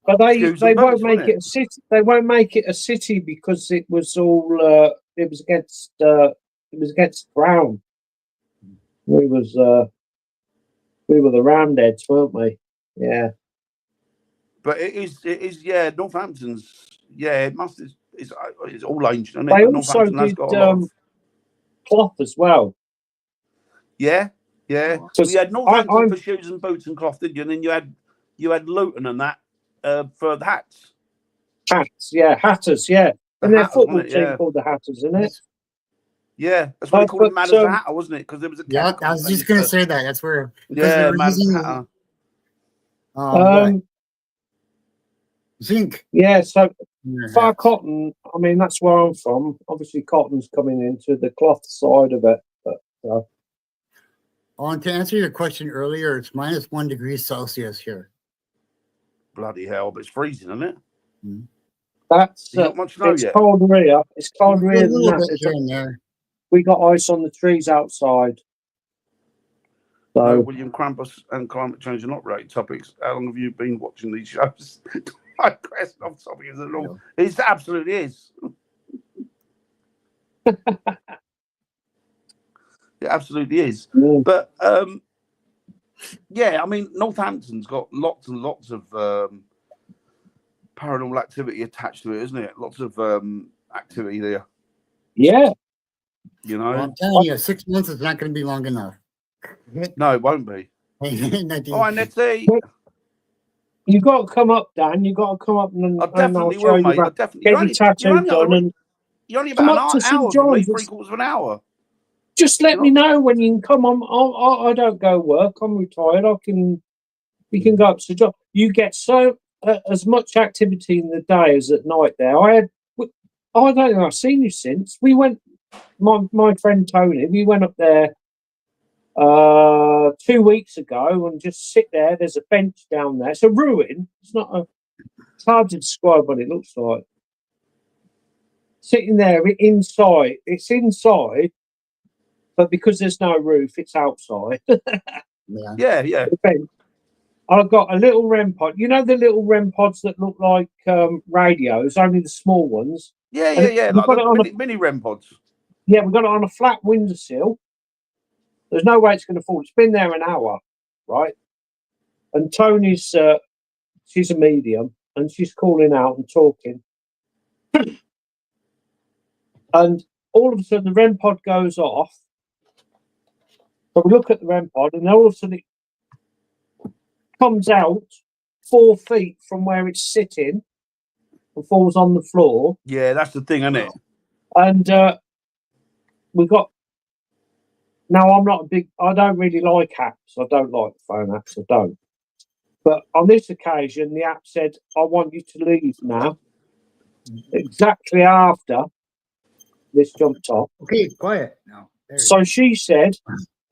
[SPEAKER 3] but they won't make
[SPEAKER 2] it
[SPEAKER 3] a city. They won't make it a city because it was all. It was against Brown. We were the Roundheads, weren't we? Yeah.
[SPEAKER 2] But it is. Yeah, Northampton's. Yeah, it must. It's all ancient.
[SPEAKER 3] They also did cloth as well.
[SPEAKER 2] Yeah. So you had Northampton for shoes and boots and cloth, didn't you? And then you had Luton and that for the hats.
[SPEAKER 3] Hats, yeah, Hatters, yeah. And their football team called the Hatters, isn't it?
[SPEAKER 2] Yeah, that's what they called it, Mad as a Hatter, wasn't it? Because there was a
[SPEAKER 1] I was just going to say that. That's where.
[SPEAKER 2] Yeah, Mad as a
[SPEAKER 1] Hatter. Zinc.
[SPEAKER 3] Yeah, so Far Cotton, I mean, that's where I'm from. Obviously, cotton's coming into the cloth side of it. But,
[SPEAKER 1] to answer your question earlier, it's -1 degree Celsius here.
[SPEAKER 2] Bloody hell, but it's freezing, isn't it?
[SPEAKER 1] Mm-hmm.
[SPEAKER 3] That's
[SPEAKER 2] it's
[SPEAKER 3] colder here. It's colder here than that.
[SPEAKER 1] Here and there.
[SPEAKER 3] We got ice on the trees outside. So,
[SPEAKER 2] no, William, Krampus and climate change are not related topics. How long have you been watching these shows? I question off topic is long. It absolutely is. It absolutely is.
[SPEAKER 3] Yeah.
[SPEAKER 2] But yeah, I mean, Northampton's got lots and lots of paranormal activity attached to it, isn't it? Lots of activity there.
[SPEAKER 3] Yeah.
[SPEAKER 2] You know,
[SPEAKER 1] well, I'm telling you, 6 months is not going to be long enough.
[SPEAKER 2] No, it won't be. All right, Nettie.
[SPEAKER 3] You've got to come up, Dan. You've got to come up and
[SPEAKER 2] I definitely will, mate. I definitely
[SPEAKER 3] get your tattoo done.
[SPEAKER 2] You're only about an hour, three-quarters of an hour.
[SPEAKER 3] Just let me know when you can come on. I don't go work. I'm retired. You can go up to the job. You get as much activity in the day as at night there. I don't think I've seen you since. We went, my friend Tony, we went up there 2 weeks ago and just sit there. There's a bench down there. It's a ruin. It's hard to describe what it looks like. Sitting there inside. It's inside, but because there's no roof, it's outside.
[SPEAKER 1] Yeah.
[SPEAKER 2] Yeah.
[SPEAKER 3] I've got a little REM pod. You know the little REM pods that look like radios, only the small ones.
[SPEAKER 2] Yeah.
[SPEAKER 3] We've
[SPEAKER 2] Like
[SPEAKER 3] got it on
[SPEAKER 2] mini REM pods.
[SPEAKER 3] Yeah, we've got it on a flat windowsill. There's no way it's going to fall. It's been there an hour, right? And Tony's, she's a medium, and she's calling out and talking. And all of a sudden, the REM pod goes off. So we look at the REM pod, and all of a sudden, it comes out 4 feet from where it's sitting and falls on the floor.
[SPEAKER 2] Yeah, that's the thing, isn't it?
[SPEAKER 3] And we got. Now, I don't really like apps. I don't like phone apps. I don't. But on this occasion, the app said, I want you to leave now. Exactly after this jumped off.
[SPEAKER 1] Okay, quiet now.
[SPEAKER 3] So she said,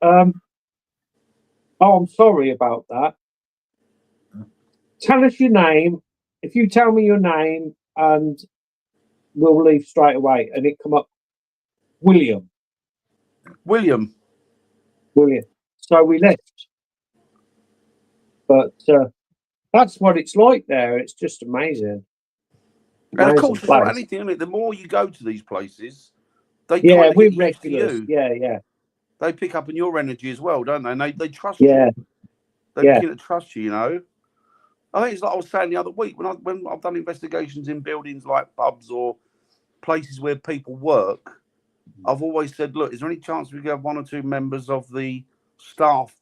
[SPEAKER 3] oh, I'm sorry about that. Tell us your name. If you tell me your name, and we'll leave straight away. And it come up, William. So we left. But that's what it's like there. It's just amazing.
[SPEAKER 2] And of course, it's like anything, isn't it? The more you go to these places, they kind of
[SPEAKER 3] we're
[SPEAKER 2] get used to
[SPEAKER 3] regulars.
[SPEAKER 2] you.
[SPEAKER 3] Yeah.
[SPEAKER 2] They pick up on your energy as well, don't they? And they trust
[SPEAKER 3] you.
[SPEAKER 2] They begin to trust you, you know. I think it's like I was saying the other week when I've done investigations in buildings like pubs or places where people work. I've always said, look, is there any chance we could have 1 or 2 members of the staff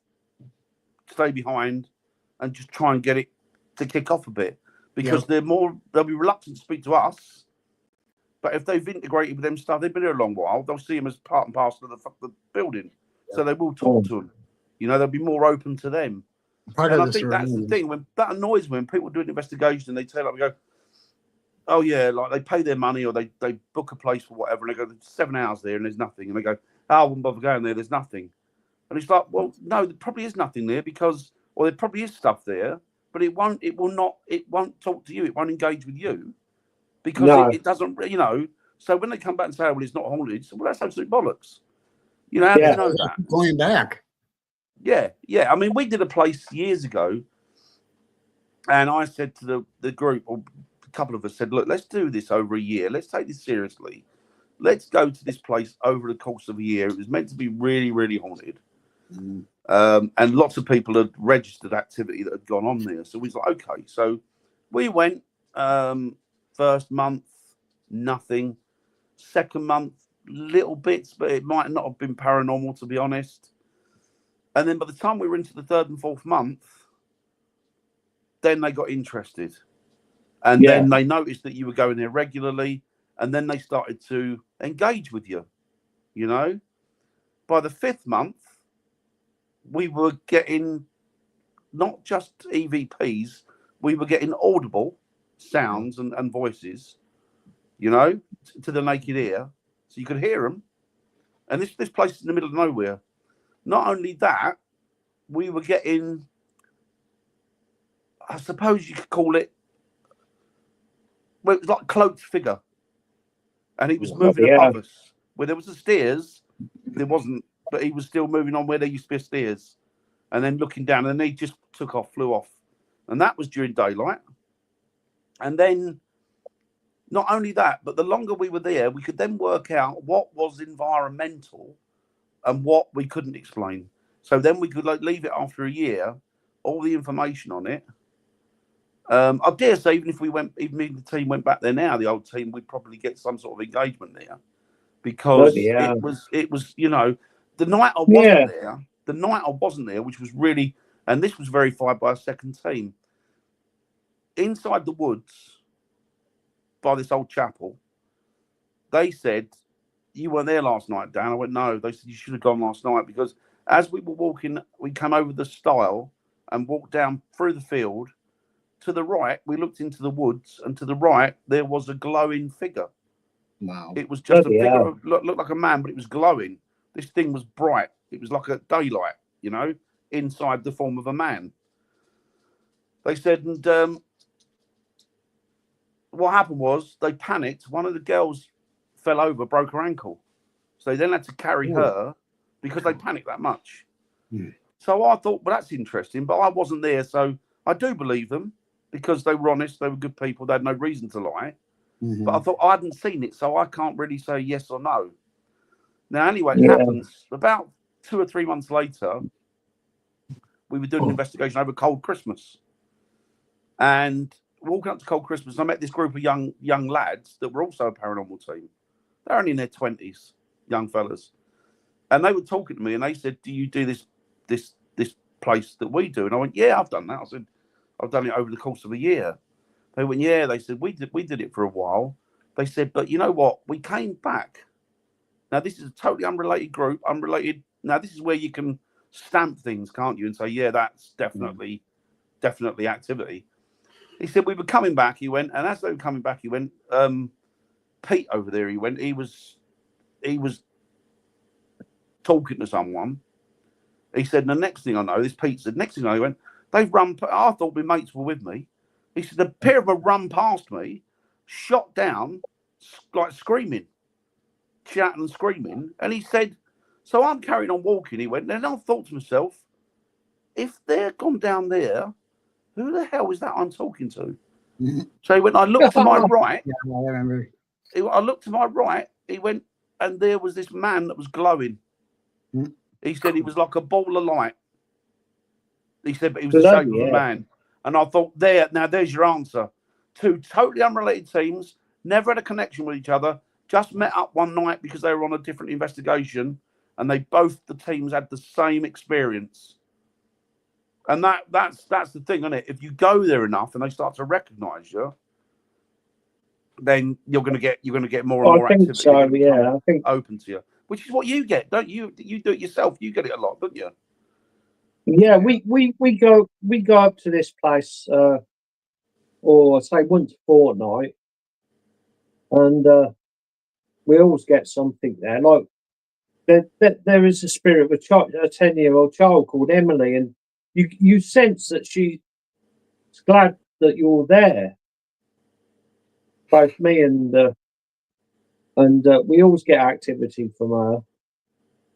[SPEAKER 2] stay behind and just try and get it to kick off a bit? Because they'll be reluctant to speak to us. But if they've integrated with them stuff, they've been here a long while, they'll see them as part and parcel of the building. So they will talk to them. You know, they'll be more open to them. And I think that's the thing. That annoys me when people do an investigation and they turn up and go, oh, yeah, like they pay their money or they book a place for whatever. And they go, 7 hours there and there's nothing. And they go, oh, I wouldn't bother going there. There's nothing. And it's like, well, no, there probably is nothing there or there probably is stuff there, but it won't talk to you. It won't engage with you because it doesn't, you know. So when they come back and say, oh, well, it's not haunted, so, well, that's absolute bollocks. You know, how do you know that?
[SPEAKER 1] Going back.
[SPEAKER 2] Yeah. I mean, we did a place years ago, and I said to the group, or a couple of us said, look, let's do this over a year. Let's take this seriously. Let's go to this place over the course of a year. It was meant to be really, really haunted. And lots of people had registered activity that had gone on there. So we was like, okay. So we went, first month, nothing. Second month, little bits, but it might not have been paranormal, to be honest. And then by the time we were into the 3rd and 4th month, then they got interested. And then they noticed that you were going there regularly. And then they started to engage with you, you know. By the 5th month, we were getting not just EVPs, we were getting audible sounds and voices, you know, to the naked ear. So you could hear them. And this place is in the middle of nowhere. Not only that, we were getting, I suppose you could call it, well, it was like a cloaked figure. And he was moving above us. Where there was the stairs, there wasn't, but he was still moving on where there used to be stairs. And then looking down, and he just flew off. And that was during daylight. And then, not only that, but the longer we were there, we could then work out what was environmental and what we couldn't explain. So then we could leave it after a year, all the information on it. I dare say, even if the team went back there now, the old team, we'd probably get some sort of engagement there, because it was, you know, the night I wasn't there, which was really, and this was verified by a second team, inside the woods by this old chapel. They said, you weren't there last night, Dan. I went, no. They said, you should have gone last night, because as we were walking, we came over the stile and walked down through the field. To the right, we looked into the woods, and to the right, there was a glowing figure.
[SPEAKER 1] Wow.
[SPEAKER 2] It was just a figure, looked like a man, but it was glowing. This thing was bright. It was like a daylight, you know, inside the form of a man. They said, and what happened was they panicked. One of the girls fell over, broke her ankle. So they then had to carry her because they panicked that much. So I thought, well, that's interesting, but I wasn't there. So I do believe them because they were honest. They were good people. They had no reason to lie.
[SPEAKER 1] Mhm.
[SPEAKER 2] But I thought I hadn't seen it, so I can't really say yes or no. Now, anyway, it
[SPEAKER 3] Yeah.
[SPEAKER 2] happens about 2 or 3 months later. We were doing an investigation over Cold Christmas. And walking up to Cold Christmas, I met this group of young lads that were also a paranormal team. They're only in their 20s, young fellas. And they were talking to me and they said, do you do this place that we do? And I went, yeah, I've done that. I said, I've done it over the course of a year. They went, yeah. They said, we did it for a while. They said, but you know what? We came back. Now, this is a totally unrelated group, unrelated. Now, this is where you can stamp things, can't you? And say, yeah, that's definitely activity. He said, we were coming back, he went, and as they were coming back, he went, Pete over there, he went, he was talking to someone. He said, the next thing I know, this Pete said, next thing I know, he went, they've run, I thought my mates were with me. He said, the pair of them run past me, shot down, like screaming, shouting and screaming. And he said, so I'm carrying on walking, he went, and I thought to myself, if they're gone down there, who the hell is that I'm talking to?
[SPEAKER 1] Mhm.
[SPEAKER 2] So he went, I looked to my right.
[SPEAKER 1] Yeah, I remember.
[SPEAKER 2] I looked to my right. He went, and there was this man that was glowing.
[SPEAKER 1] Mhm.
[SPEAKER 2] He said he was like a ball of light. He said, but he was the shape of a man. And I thought, there's your answer. 2 totally unrelated teams, never had a connection with each other, just met up one night because they were on a different investigation, and the teams had the same experience. And that's the thing, isn't it? If you go there enough and they start to recognise you, then you're going to get more and more activity.
[SPEAKER 3] I think so. Yeah, I think
[SPEAKER 2] open to you, which is what you get, don't you? You do it yourself. You get it a lot, don't you?
[SPEAKER 3] Yeah, we go up to this place, or say once a fortnight, and we always get something there. Like there is a spirit of a 10-year-old child called Emily, and you sense that she's glad that you're there. Both me and we always get activity from her.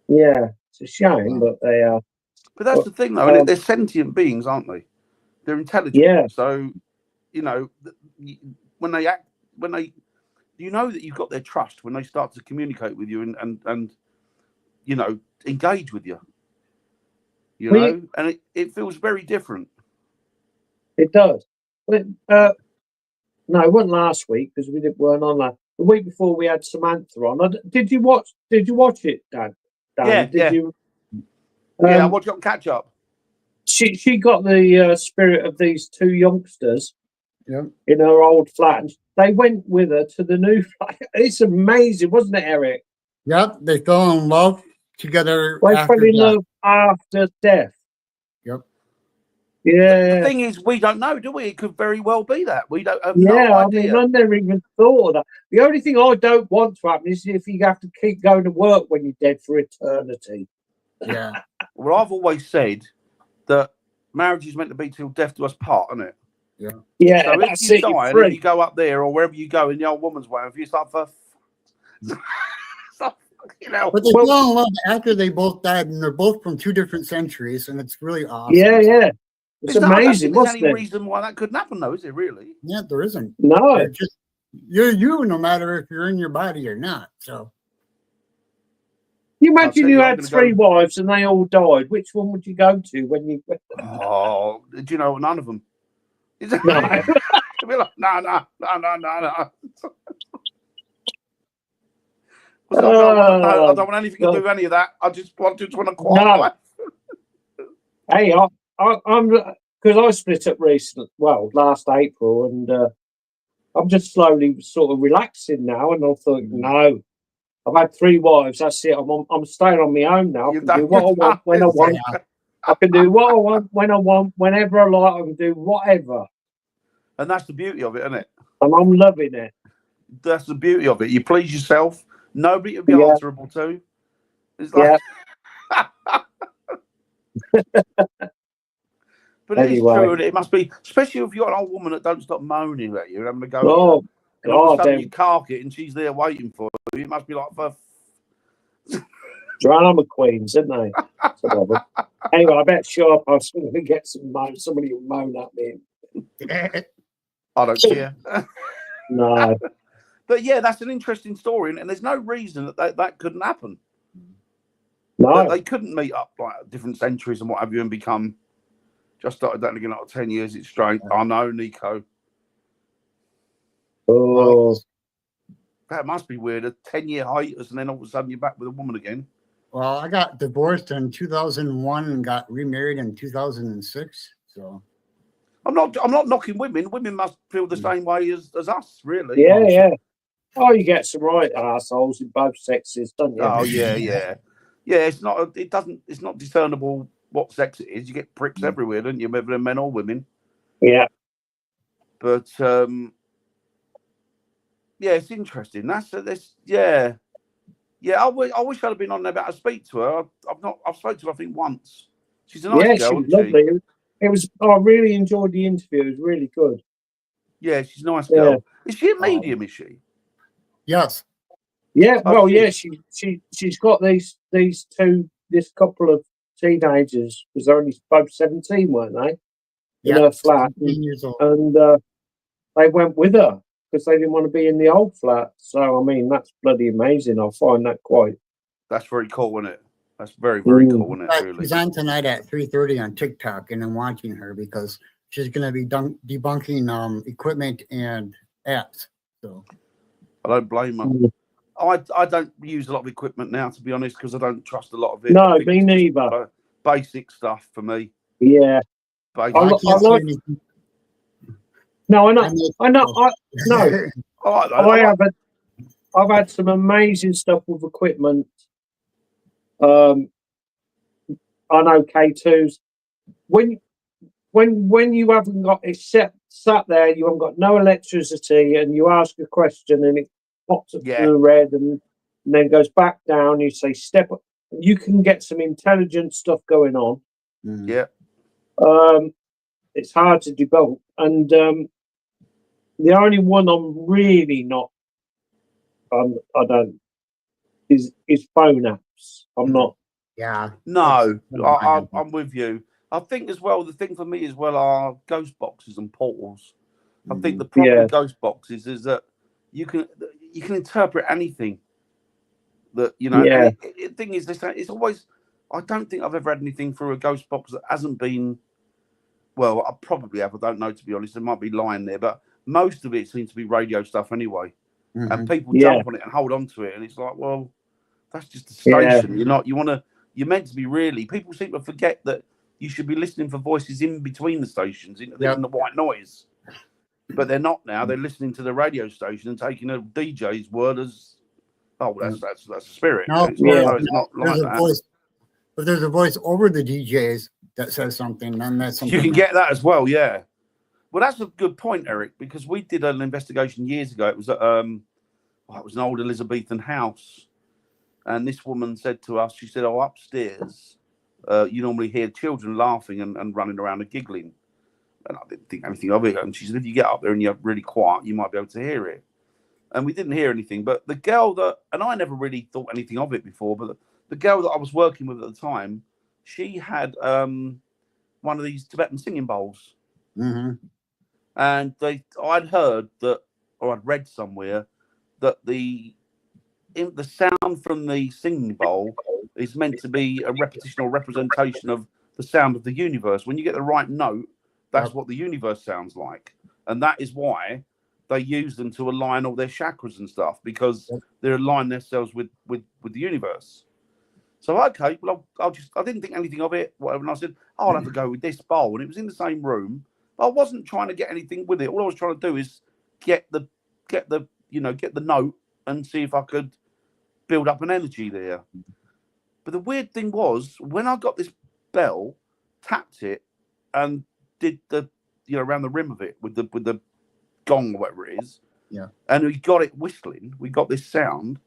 [SPEAKER 3] Yeah, it's a shame, but they are.
[SPEAKER 2] But that's the thing, though. They're sentient beings, aren't they? They're intelligent.
[SPEAKER 3] Yeah.
[SPEAKER 2] So, when they act, you know that you've got their trust when they start to communicate with you and engage with you. And it feels very different.
[SPEAKER 3] It does. But, no, it wasn't last week because we weren't on that. The week before we had Samantha on. Did you watch it, Dan?
[SPEAKER 2] Yeah.
[SPEAKER 3] Did you?
[SPEAKER 2] I watched it on catch up.
[SPEAKER 3] She got the spirit of these 2 youngsters.
[SPEAKER 1] Yeah.
[SPEAKER 3] In her old flat, and they went with her to the new flat. It's amazing, wasn't it, Eric?
[SPEAKER 1] Yep, they fell in love together.
[SPEAKER 3] They fell in love after death.
[SPEAKER 1] Yep.
[SPEAKER 3] Yeah.
[SPEAKER 2] The thing is, we don't know, do we? It could very well be that. We don't have
[SPEAKER 3] no idea.
[SPEAKER 2] I mean,
[SPEAKER 3] I never even thought of that. The only thing I don't want to happen is if you have to keep going to work when you're dead for eternity.
[SPEAKER 1] Yeah.
[SPEAKER 2] Well, I've always said that marriage is meant to be till death do us part, isn't it?
[SPEAKER 1] Yeah.
[SPEAKER 3] Yeah.
[SPEAKER 2] So if you die and then you go up there or wherever you go in the old woman's way, if you start for
[SPEAKER 1] But they fell in love after they both died, and they're both from 2 different centuries, and it's really awesome.
[SPEAKER 3] Yeah. It's amazing.
[SPEAKER 2] There's any reason why that couldn't happen, though, is it really?
[SPEAKER 1] Yeah, there isn't.
[SPEAKER 3] No.
[SPEAKER 1] You're you, no matter if you're in your body or not. So.
[SPEAKER 3] You imagine you had 3 wives and they all died. Which one would you go to when you?
[SPEAKER 2] Oh, do you know none of them?
[SPEAKER 3] No.
[SPEAKER 2] No. I don't want anything to do with any of that. I just want a quiet life.
[SPEAKER 3] Hey, I'm because I split up recently. Well, last April, and I'm just slowly sort of relaxing now. And I thought, no, I've had 3 wives. That's it. I'm staying on my own now. I can do what I want when I want. I can do what I want when I want, whenever I like. I can do whatever. And
[SPEAKER 2] that's the beauty of it, isn't it?
[SPEAKER 3] And I'm loving it.
[SPEAKER 2] That's the beauty of it. You please yourself. Nobody to be answerable to. It's like... But anyway. It's true. It must be, especially if you're an old woman that don't stop moaning at you and having to go.
[SPEAKER 3] Oh,
[SPEAKER 2] and all of a sudden you cark it and she's there waiting for you. It must be like,
[SPEAKER 3] Drama queens, isn't they? Some of them. Anyway, I better show up. I'm going to get somebody will moan at me.
[SPEAKER 2] I don't care.
[SPEAKER 3] No.
[SPEAKER 2] But yeah, that's an interesting story, and there's no reason that couldn't happen.
[SPEAKER 3] No.
[SPEAKER 2] That they couldn't meet up like different centuries and what have you and become. Just started dating again like 10 years. It's strange. I know, Nico.
[SPEAKER 3] Oh.
[SPEAKER 2] That must be weird. A 10-year hiatus, and then all of a sudden you're back with a woman again.
[SPEAKER 1] Well, I got divorced in 2001 and got remarried in 2006. So
[SPEAKER 2] I'm not knocking women. Women must feel the same way as us, really.
[SPEAKER 3] Yeah, yeah. Oh, you get some right assholes in both sexes, don't you?
[SPEAKER 2] Oh yeah, yeah, yeah. It's not. It's not discernible what sex it is. You get pricks everywhere, don't you? Whether they're men or women.
[SPEAKER 3] Yeah.
[SPEAKER 2] But yeah, it's interesting. That's yeah. Yeah, I wish I'd have been on there about to speak to her. I've spoken to her, I think, once. She's a nice girl,
[SPEAKER 3] she was
[SPEAKER 2] isn't she?
[SPEAKER 3] lovely. It was. I really enjoyed the interview. It was really good.
[SPEAKER 2] Yeah, she's a nice girl.
[SPEAKER 3] Yeah.
[SPEAKER 2] Is she a medium? Is she?
[SPEAKER 1] yes,
[SPEAKER 3] Yeah.
[SPEAKER 2] Oh,
[SPEAKER 3] Well,
[SPEAKER 2] she
[SPEAKER 3] yeah.
[SPEAKER 2] is.
[SPEAKER 3] She's got this couple of teenagers because they're only both 17, weren't they? In
[SPEAKER 1] yeah,
[SPEAKER 3] her flat,
[SPEAKER 1] 17 years old.
[SPEAKER 3] and they went with her because they didn't want to be in the old flat. So I mean, that's bloody amazing. I find that quite.
[SPEAKER 2] That's very cool, isn't it? That's very, very
[SPEAKER 3] Mm.
[SPEAKER 2] cool, isn't it? Really.
[SPEAKER 1] She's on tonight at 3:30 on TikTok, and I'm watching her because she's going to be debunking equipment and apps. So
[SPEAKER 2] I don't blame her.
[SPEAKER 3] Mm.
[SPEAKER 2] I don't use a lot of equipment now, to be honest, because I don't trust a lot of it.
[SPEAKER 3] No,
[SPEAKER 2] I think
[SPEAKER 3] me
[SPEAKER 2] it's just,
[SPEAKER 3] neither.
[SPEAKER 2] basic stuff for me.
[SPEAKER 3] Yeah.
[SPEAKER 2] Basic.
[SPEAKER 3] I
[SPEAKER 1] I can't see
[SPEAKER 3] like-
[SPEAKER 1] anything.
[SPEAKER 3] No, I know.
[SPEAKER 1] I
[SPEAKER 3] No.
[SPEAKER 2] I like that.
[SPEAKER 3] I've had some amazing stuff with equipment. I know K2s. When you haven't got it sat there, you haven't got no electricity, and you ask a question and it pops up
[SPEAKER 2] Yeah.
[SPEAKER 3] to the red and then goes back down. You say step up. You can get some intelligent stuff going on.
[SPEAKER 2] Yeah.
[SPEAKER 3] It's hard to debunk, and the only one I'm really not, I don't, is phone apps. I'm not.
[SPEAKER 1] Yeah.
[SPEAKER 2] No, I'm with you. I think as well, the thing for me as well are ghost boxes and portals. I think the problem with ghost boxes is that you can interpret anything. That you know.
[SPEAKER 3] Yeah.
[SPEAKER 2] And the thing is, it's always. I don't think I've ever had anything through a ghost box that hasn't been. Well, I probably have. I don't know, to be honest. There might be lying there, but most of it seems to be radio stuff anyway.
[SPEAKER 1] Mhm.
[SPEAKER 2] And people jump on it and hold on to it, and it's like, well, that's just a station. You're meant to be really. People seem to forget that you should be listening for voices in between the stations, in the white noise. But they're not now. They're listening to the radio station and taking a DJ's word as, oh, that's a spirit.
[SPEAKER 1] No,
[SPEAKER 2] It's not
[SPEAKER 1] there's
[SPEAKER 2] like
[SPEAKER 1] a
[SPEAKER 2] that.
[SPEAKER 1] voice. If there's a voice over the DJs that says something, then that's something.
[SPEAKER 2] You can get that as well, yeah. Well, that's a good point, Eric, because we did an investigation years ago. It was at it was an old Elizabethan house, and this woman said to us, she said, "Oh, upstairs, you normally hear children laughing and running around and giggling." And I didn't think anything of it. And she said, "If you get up there and you're really quiet, you might be able to hear it." And we didn't hear anything. But the girl and I never really thought anything of it before, but the girl that I was working with at the time, she had one of these Tibetan singing bowls.
[SPEAKER 1] Mm-hmm.
[SPEAKER 2] And I'd heard that, or I'd read somewhere that the sound from the singing bowl is meant to be a repetition or representation of the sound of the universe. When you get the right note, that's what the universe sounds like. And that is why they use them to align all their chakras and stuff, because they align themselves with the universe. So, okay, well, I didn't think anything of it, whatever. And I said, I'll have to go with this bowl. And it was in the same room. I wasn't trying to get anything with it. All I was trying to do is get the note and see if I could build up an energy there. But the weird thing was, when I got this bell, tapped it, and did the around the rim of it with the gong or whatever it is, and we got it whistling. We got this sound.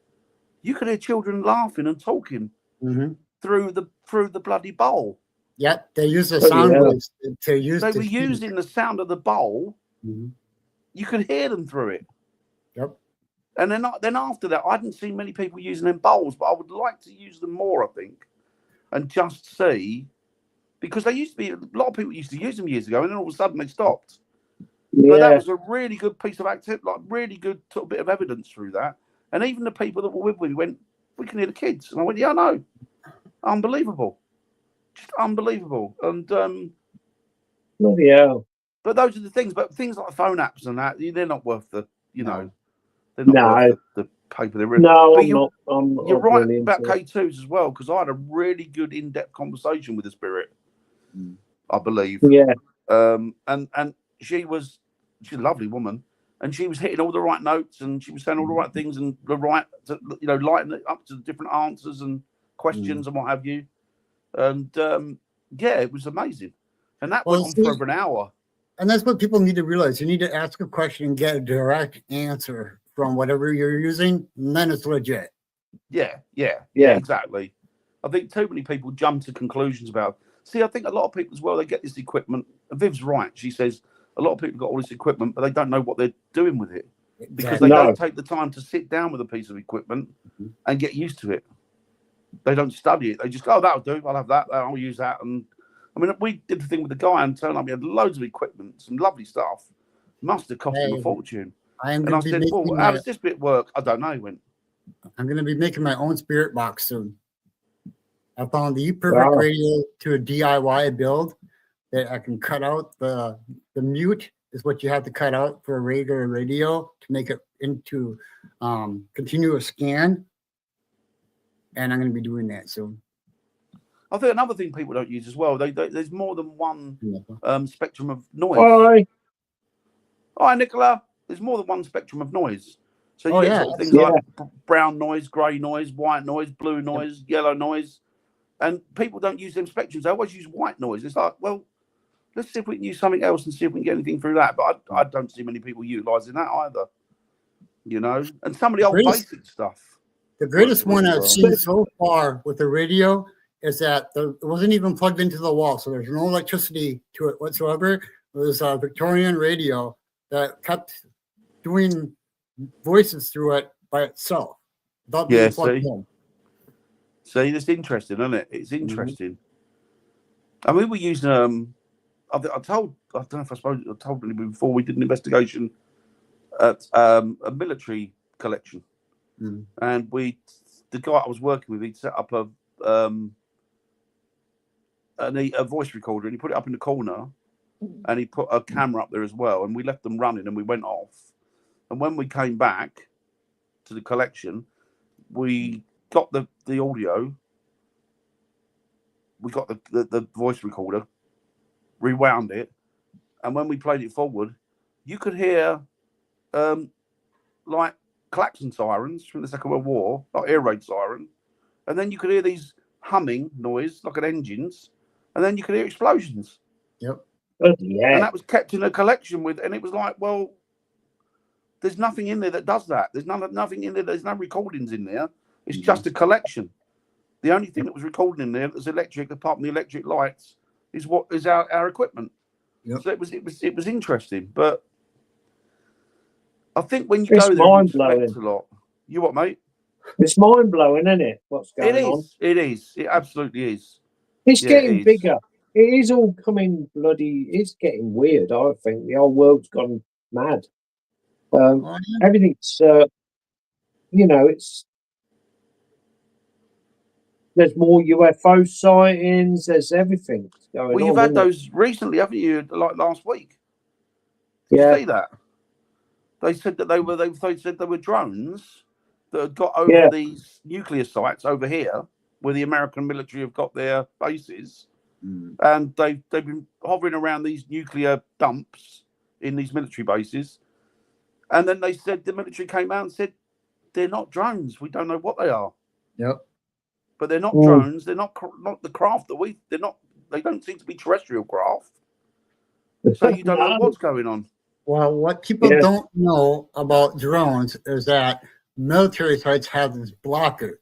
[SPEAKER 2] You could hear children laughing and talking through the bloody bowl.
[SPEAKER 1] Yeah, they use the sound waves to use.
[SPEAKER 2] They were using the sound of the bowl. You could hear them through it.
[SPEAKER 1] Yep.
[SPEAKER 2] And then after that, I hadn't seen many people using them bowls, but I would like to use them more, I think, and just see, because they used to be, a lot of people used to use them years ago, and then all of a sudden they stopped. But that was a really good piece of activity, like really good sort of bit of evidence through that. And even the people that were with me went, "We can hear the kids," and I went, "Yeah, I know, unbelievable, just unbelievable." And
[SPEAKER 3] bloody hell.
[SPEAKER 2] but those are the things. But things like phone apps and that, they're not worth the, you know.
[SPEAKER 1] No.
[SPEAKER 2] They're not worth the paper they're in.
[SPEAKER 3] No,
[SPEAKER 2] But
[SPEAKER 3] I'm not
[SPEAKER 2] you're right
[SPEAKER 3] really
[SPEAKER 2] about
[SPEAKER 3] into it.
[SPEAKER 2] K2s as well, because I had a really good in-depth conversation with the spirit, I believe.
[SPEAKER 3] Yeah.
[SPEAKER 2] And she's a lovely woman, and she was hitting all the right notes, and she was saying all the right things, and the right, lighting it up to the different answers and questions and what have you. And yeah, it was amazing. And that went on for over an hour.
[SPEAKER 1] And that's what people need to realize. You need to ask a question and get a direct answer from whatever you're using, and then it's legit.
[SPEAKER 2] Yeah, exactly. I think too many people jump to conclusions about. See, I think a lot of people as well, they get this equipment. And Viv's right. She says a lot of people got all this equipment, but they don't know what they're doing with it because they don't take the time to sit down with a piece of equipment and get used to it. They don't study it. They just go, "Oh, that'll do. I'll have that. I'll use that." And I mean, we did the thing with the guy and turned up. He had loads of equipment, some lovely stuff. Must have cost him a fortune. And I said, "Well, how does this bit work?" "I don't know." He went,
[SPEAKER 1] "I'm going to be making my own spirit box soon. I found the perfect radio to a DIY build that I can cut out the mute is what you have to cut out for a regular radio to make it into continuous scan. And I'm going to be doing that soon."
[SPEAKER 2] I think another thing people don't use as well, there's more than one spectrum of noise. Hi, Nicola. There's more than one spectrum of noise. So you get sort of things like brown noise, grey noise, white noise, blue noise, yellow noise. And people don't use them spectrums. They always use white noise. It's like, well, let's see if we can use something else and see if we can get anything through that. But I don't see many people utilising that either. You know? And some of the old basic stuff.
[SPEAKER 1] The greatest one I've seen so far with the radio is that it wasn't even plugged into the wall, so there's no electricity to it whatsoever. It was a Victorian radio that kept doing voices through it by itself without being plugged in.
[SPEAKER 2] See, that's interesting, isn't it? It's interesting. I mean, we used I don't know if I told anybody before, we did an investigation at a military collection. And the guy I was working with, he'd set up a voice recorder, and he put it up in the corner, and he put a camera up there as well, and we left them running, and we went off. And when we came back to the collection, we got the audio, we got the voice recorder, rewound it, and when we played it forward, you could hear like klaxon sirens from the Second World War, like air raid siren, and then you could hear these humming noise like an engines, and then you could hear explosions.
[SPEAKER 1] Yep.
[SPEAKER 3] And
[SPEAKER 2] that was kept in a collection and it was like, well, there's nothing in there that does that. There's nothing in there. There's no recordings in there. It's just a collection. The only thing that was recorded in there that's electric, apart from the electric lights, is what is our equipment.
[SPEAKER 1] Yep.
[SPEAKER 2] So it was interesting, but I think when you go there, you expect a lot. You what, mate?
[SPEAKER 3] It's mind blowing, isn't it? What's going on?
[SPEAKER 2] It is. It absolutely is.
[SPEAKER 3] It's getting bigger. It is all coming bloody. It's getting weird. I think the whole world's gone mad. Everything's, there's more UFO sightings. There's everything going on.
[SPEAKER 2] Well, you've had those recently, haven't you? Like last week. Did you see that? They said that they said they were drones that had got over these nuclear sites over here, where the American military have got their bases, and they've been hovering around these nuclear dumps in these military bases. And then they said the military came out and said they're not drones. We don't know what they are.
[SPEAKER 1] Yep.
[SPEAKER 2] But they're not drones. They're not the craft that they're not. They don't seem to be terrestrial craft. So you don't know what's going on.
[SPEAKER 1] Well, what people don't know about drones is that military sites have this blocker.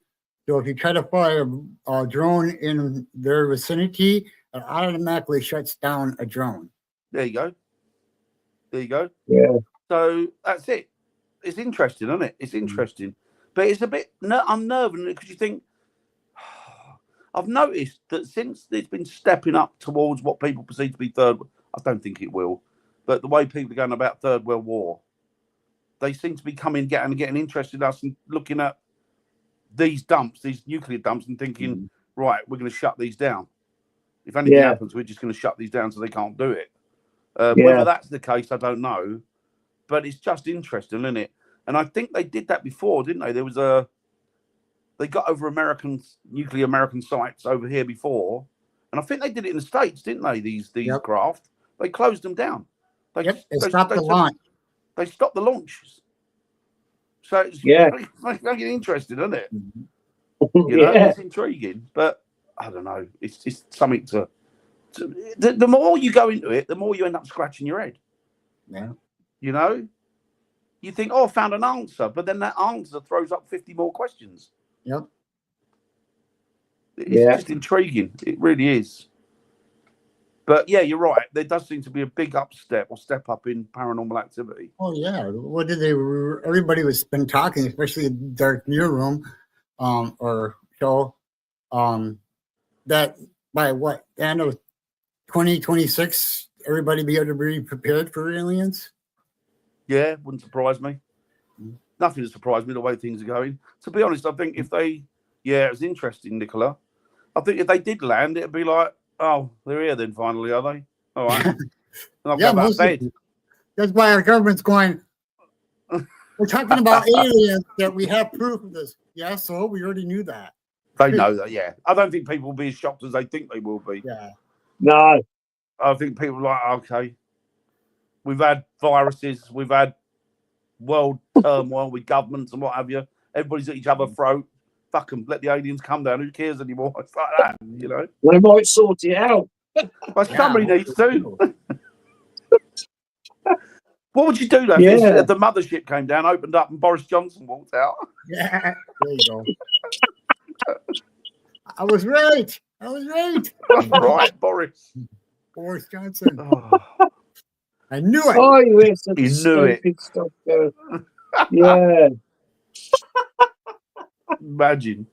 [SPEAKER 1] So if you try to fly a drone in their vicinity, it automatically shuts down a drone.
[SPEAKER 2] There you go.
[SPEAKER 3] Yeah.
[SPEAKER 2] So that's it. it's interesting, isn't it? It's interesting, but it's a bit unnerving because you think. I've noticed that since it's been stepping up towards what people perceive to be third, I don't think it will, but the way people are going about Third World War, they seem to be getting interested in us and looking at these dumps, these nuclear dumps, and thinking, right, we're going to shut these down. If anything happens, we're just going to shut these down so they can't do it. Whether that's the case, I don't know, but it's just interesting, isn't it? And I think they did that before, didn't they? They got over nuclear American sites over here before, and I think they did it in the States, didn't they? These craft, they closed them down.
[SPEAKER 1] They stopped the launch.
[SPEAKER 2] They stopped the launches. So it's very interesting, isn't it? You know, it's intriguing, but I don't know. It's something to the more you go into it, the more you end up scratching your head.
[SPEAKER 1] Yeah.
[SPEAKER 2] You know, you think, oh, I found an answer, but then that answer throws up 50 more questions.
[SPEAKER 1] Yep.
[SPEAKER 2] It's just intriguing. It really is. But yeah, you're right. There does seem to be a big step up in paranormal activity.
[SPEAKER 1] Oh yeah. What did they? Everybody was been talking, especially in Dark Mirror Room, or show, that by what the end of 2026, everybody be able to be prepared for aliens.
[SPEAKER 2] Yeah, wouldn't surprise me. Nothing to surprise me the way things are going. To be honest, I think if they, it was interesting, Nicola. I think if they did land, it'd be like, oh, they're here then finally, are they? All right. And I'll go back to bed.
[SPEAKER 1] That's why our government's going, we're talking about aliens that we have proof of this. Yeah, so we already knew that.
[SPEAKER 2] They know that, yeah. I don't think people will be as shocked as they think they will be.
[SPEAKER 1] Yeah.
[SPEAKER 3] No.
[SPEAKER 2] I think people are like, okay, we've had viruses, we've had world turmoil with governments and what have you. Everybody's at each other's throat. Fuck them, let the aliens come down. Who cares anymore? It's like that, you know.
[SPEAKER 3] They might sort it out.
[SPEAKER 2] Well, somebody needs to. What would you do though if the mothership came down, opened up, and Boris Johnson walked out?
[SPEAKER 1] Yeah, there you go. I was right.
[SPEAKER 2] Right, Boris.
[SPEAKER 1] Boris Johnson. I knew it.
[SPEAKER 3] Oh, you had some
[SPEAKER 2] stupid
[SPEAKER 3] stuff there. Yeah.
[SPEAKER 2] Imagine.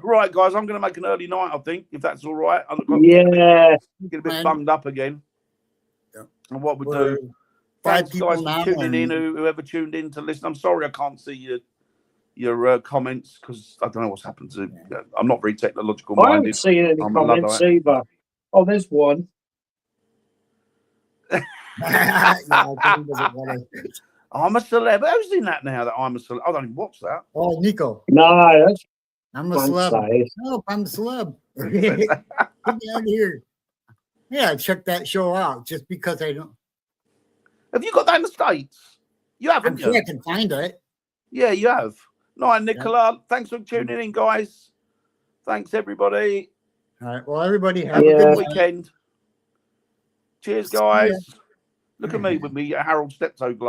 [SPEAKER 2] Right, guys, I'm going to make an early night, I think, if that's all right.
[SPEAKER 3] Yeah.
[SPEAKER 2] Get a bit bunged up again.
[SPEAKER 1] Yeah.
[SPEAKER 2] And what we do. Thanks, guys, for tuning in, whoever tuned in to listen. I'm sorry I can't see your comments because I don't know what's happened to I'm not very technological minded.
[SPEAKER 3] I haven't seen any comments either. Oh, there's one.
[SPEAKER 2] I'm a celeb. Who's in that now that I'm a celeb? I don't even watch that.
[SPEAKER 1] Oh, Nico.
[SPEAKER 3] No, that's
[SPEAKER 1] I'm a celeb. No, I'm a celeb. Get me out of here. Yeah, check that show out just because I don't.
[SPEAKER 2] Have you got that in the States? You haven't.
[SPEAKER 1] I'm sure I can find it.
[SPEAKER 2] Yeah, you have. No, Nicola. Yeah. Thanks for tuning in, guys. Thanks, everybody.
[SPEAKER 1] All right. Well, everybody have a good
[SPEAKER 2] weekend. Cheers, guys. Look at me with me Harold Steptoe glove.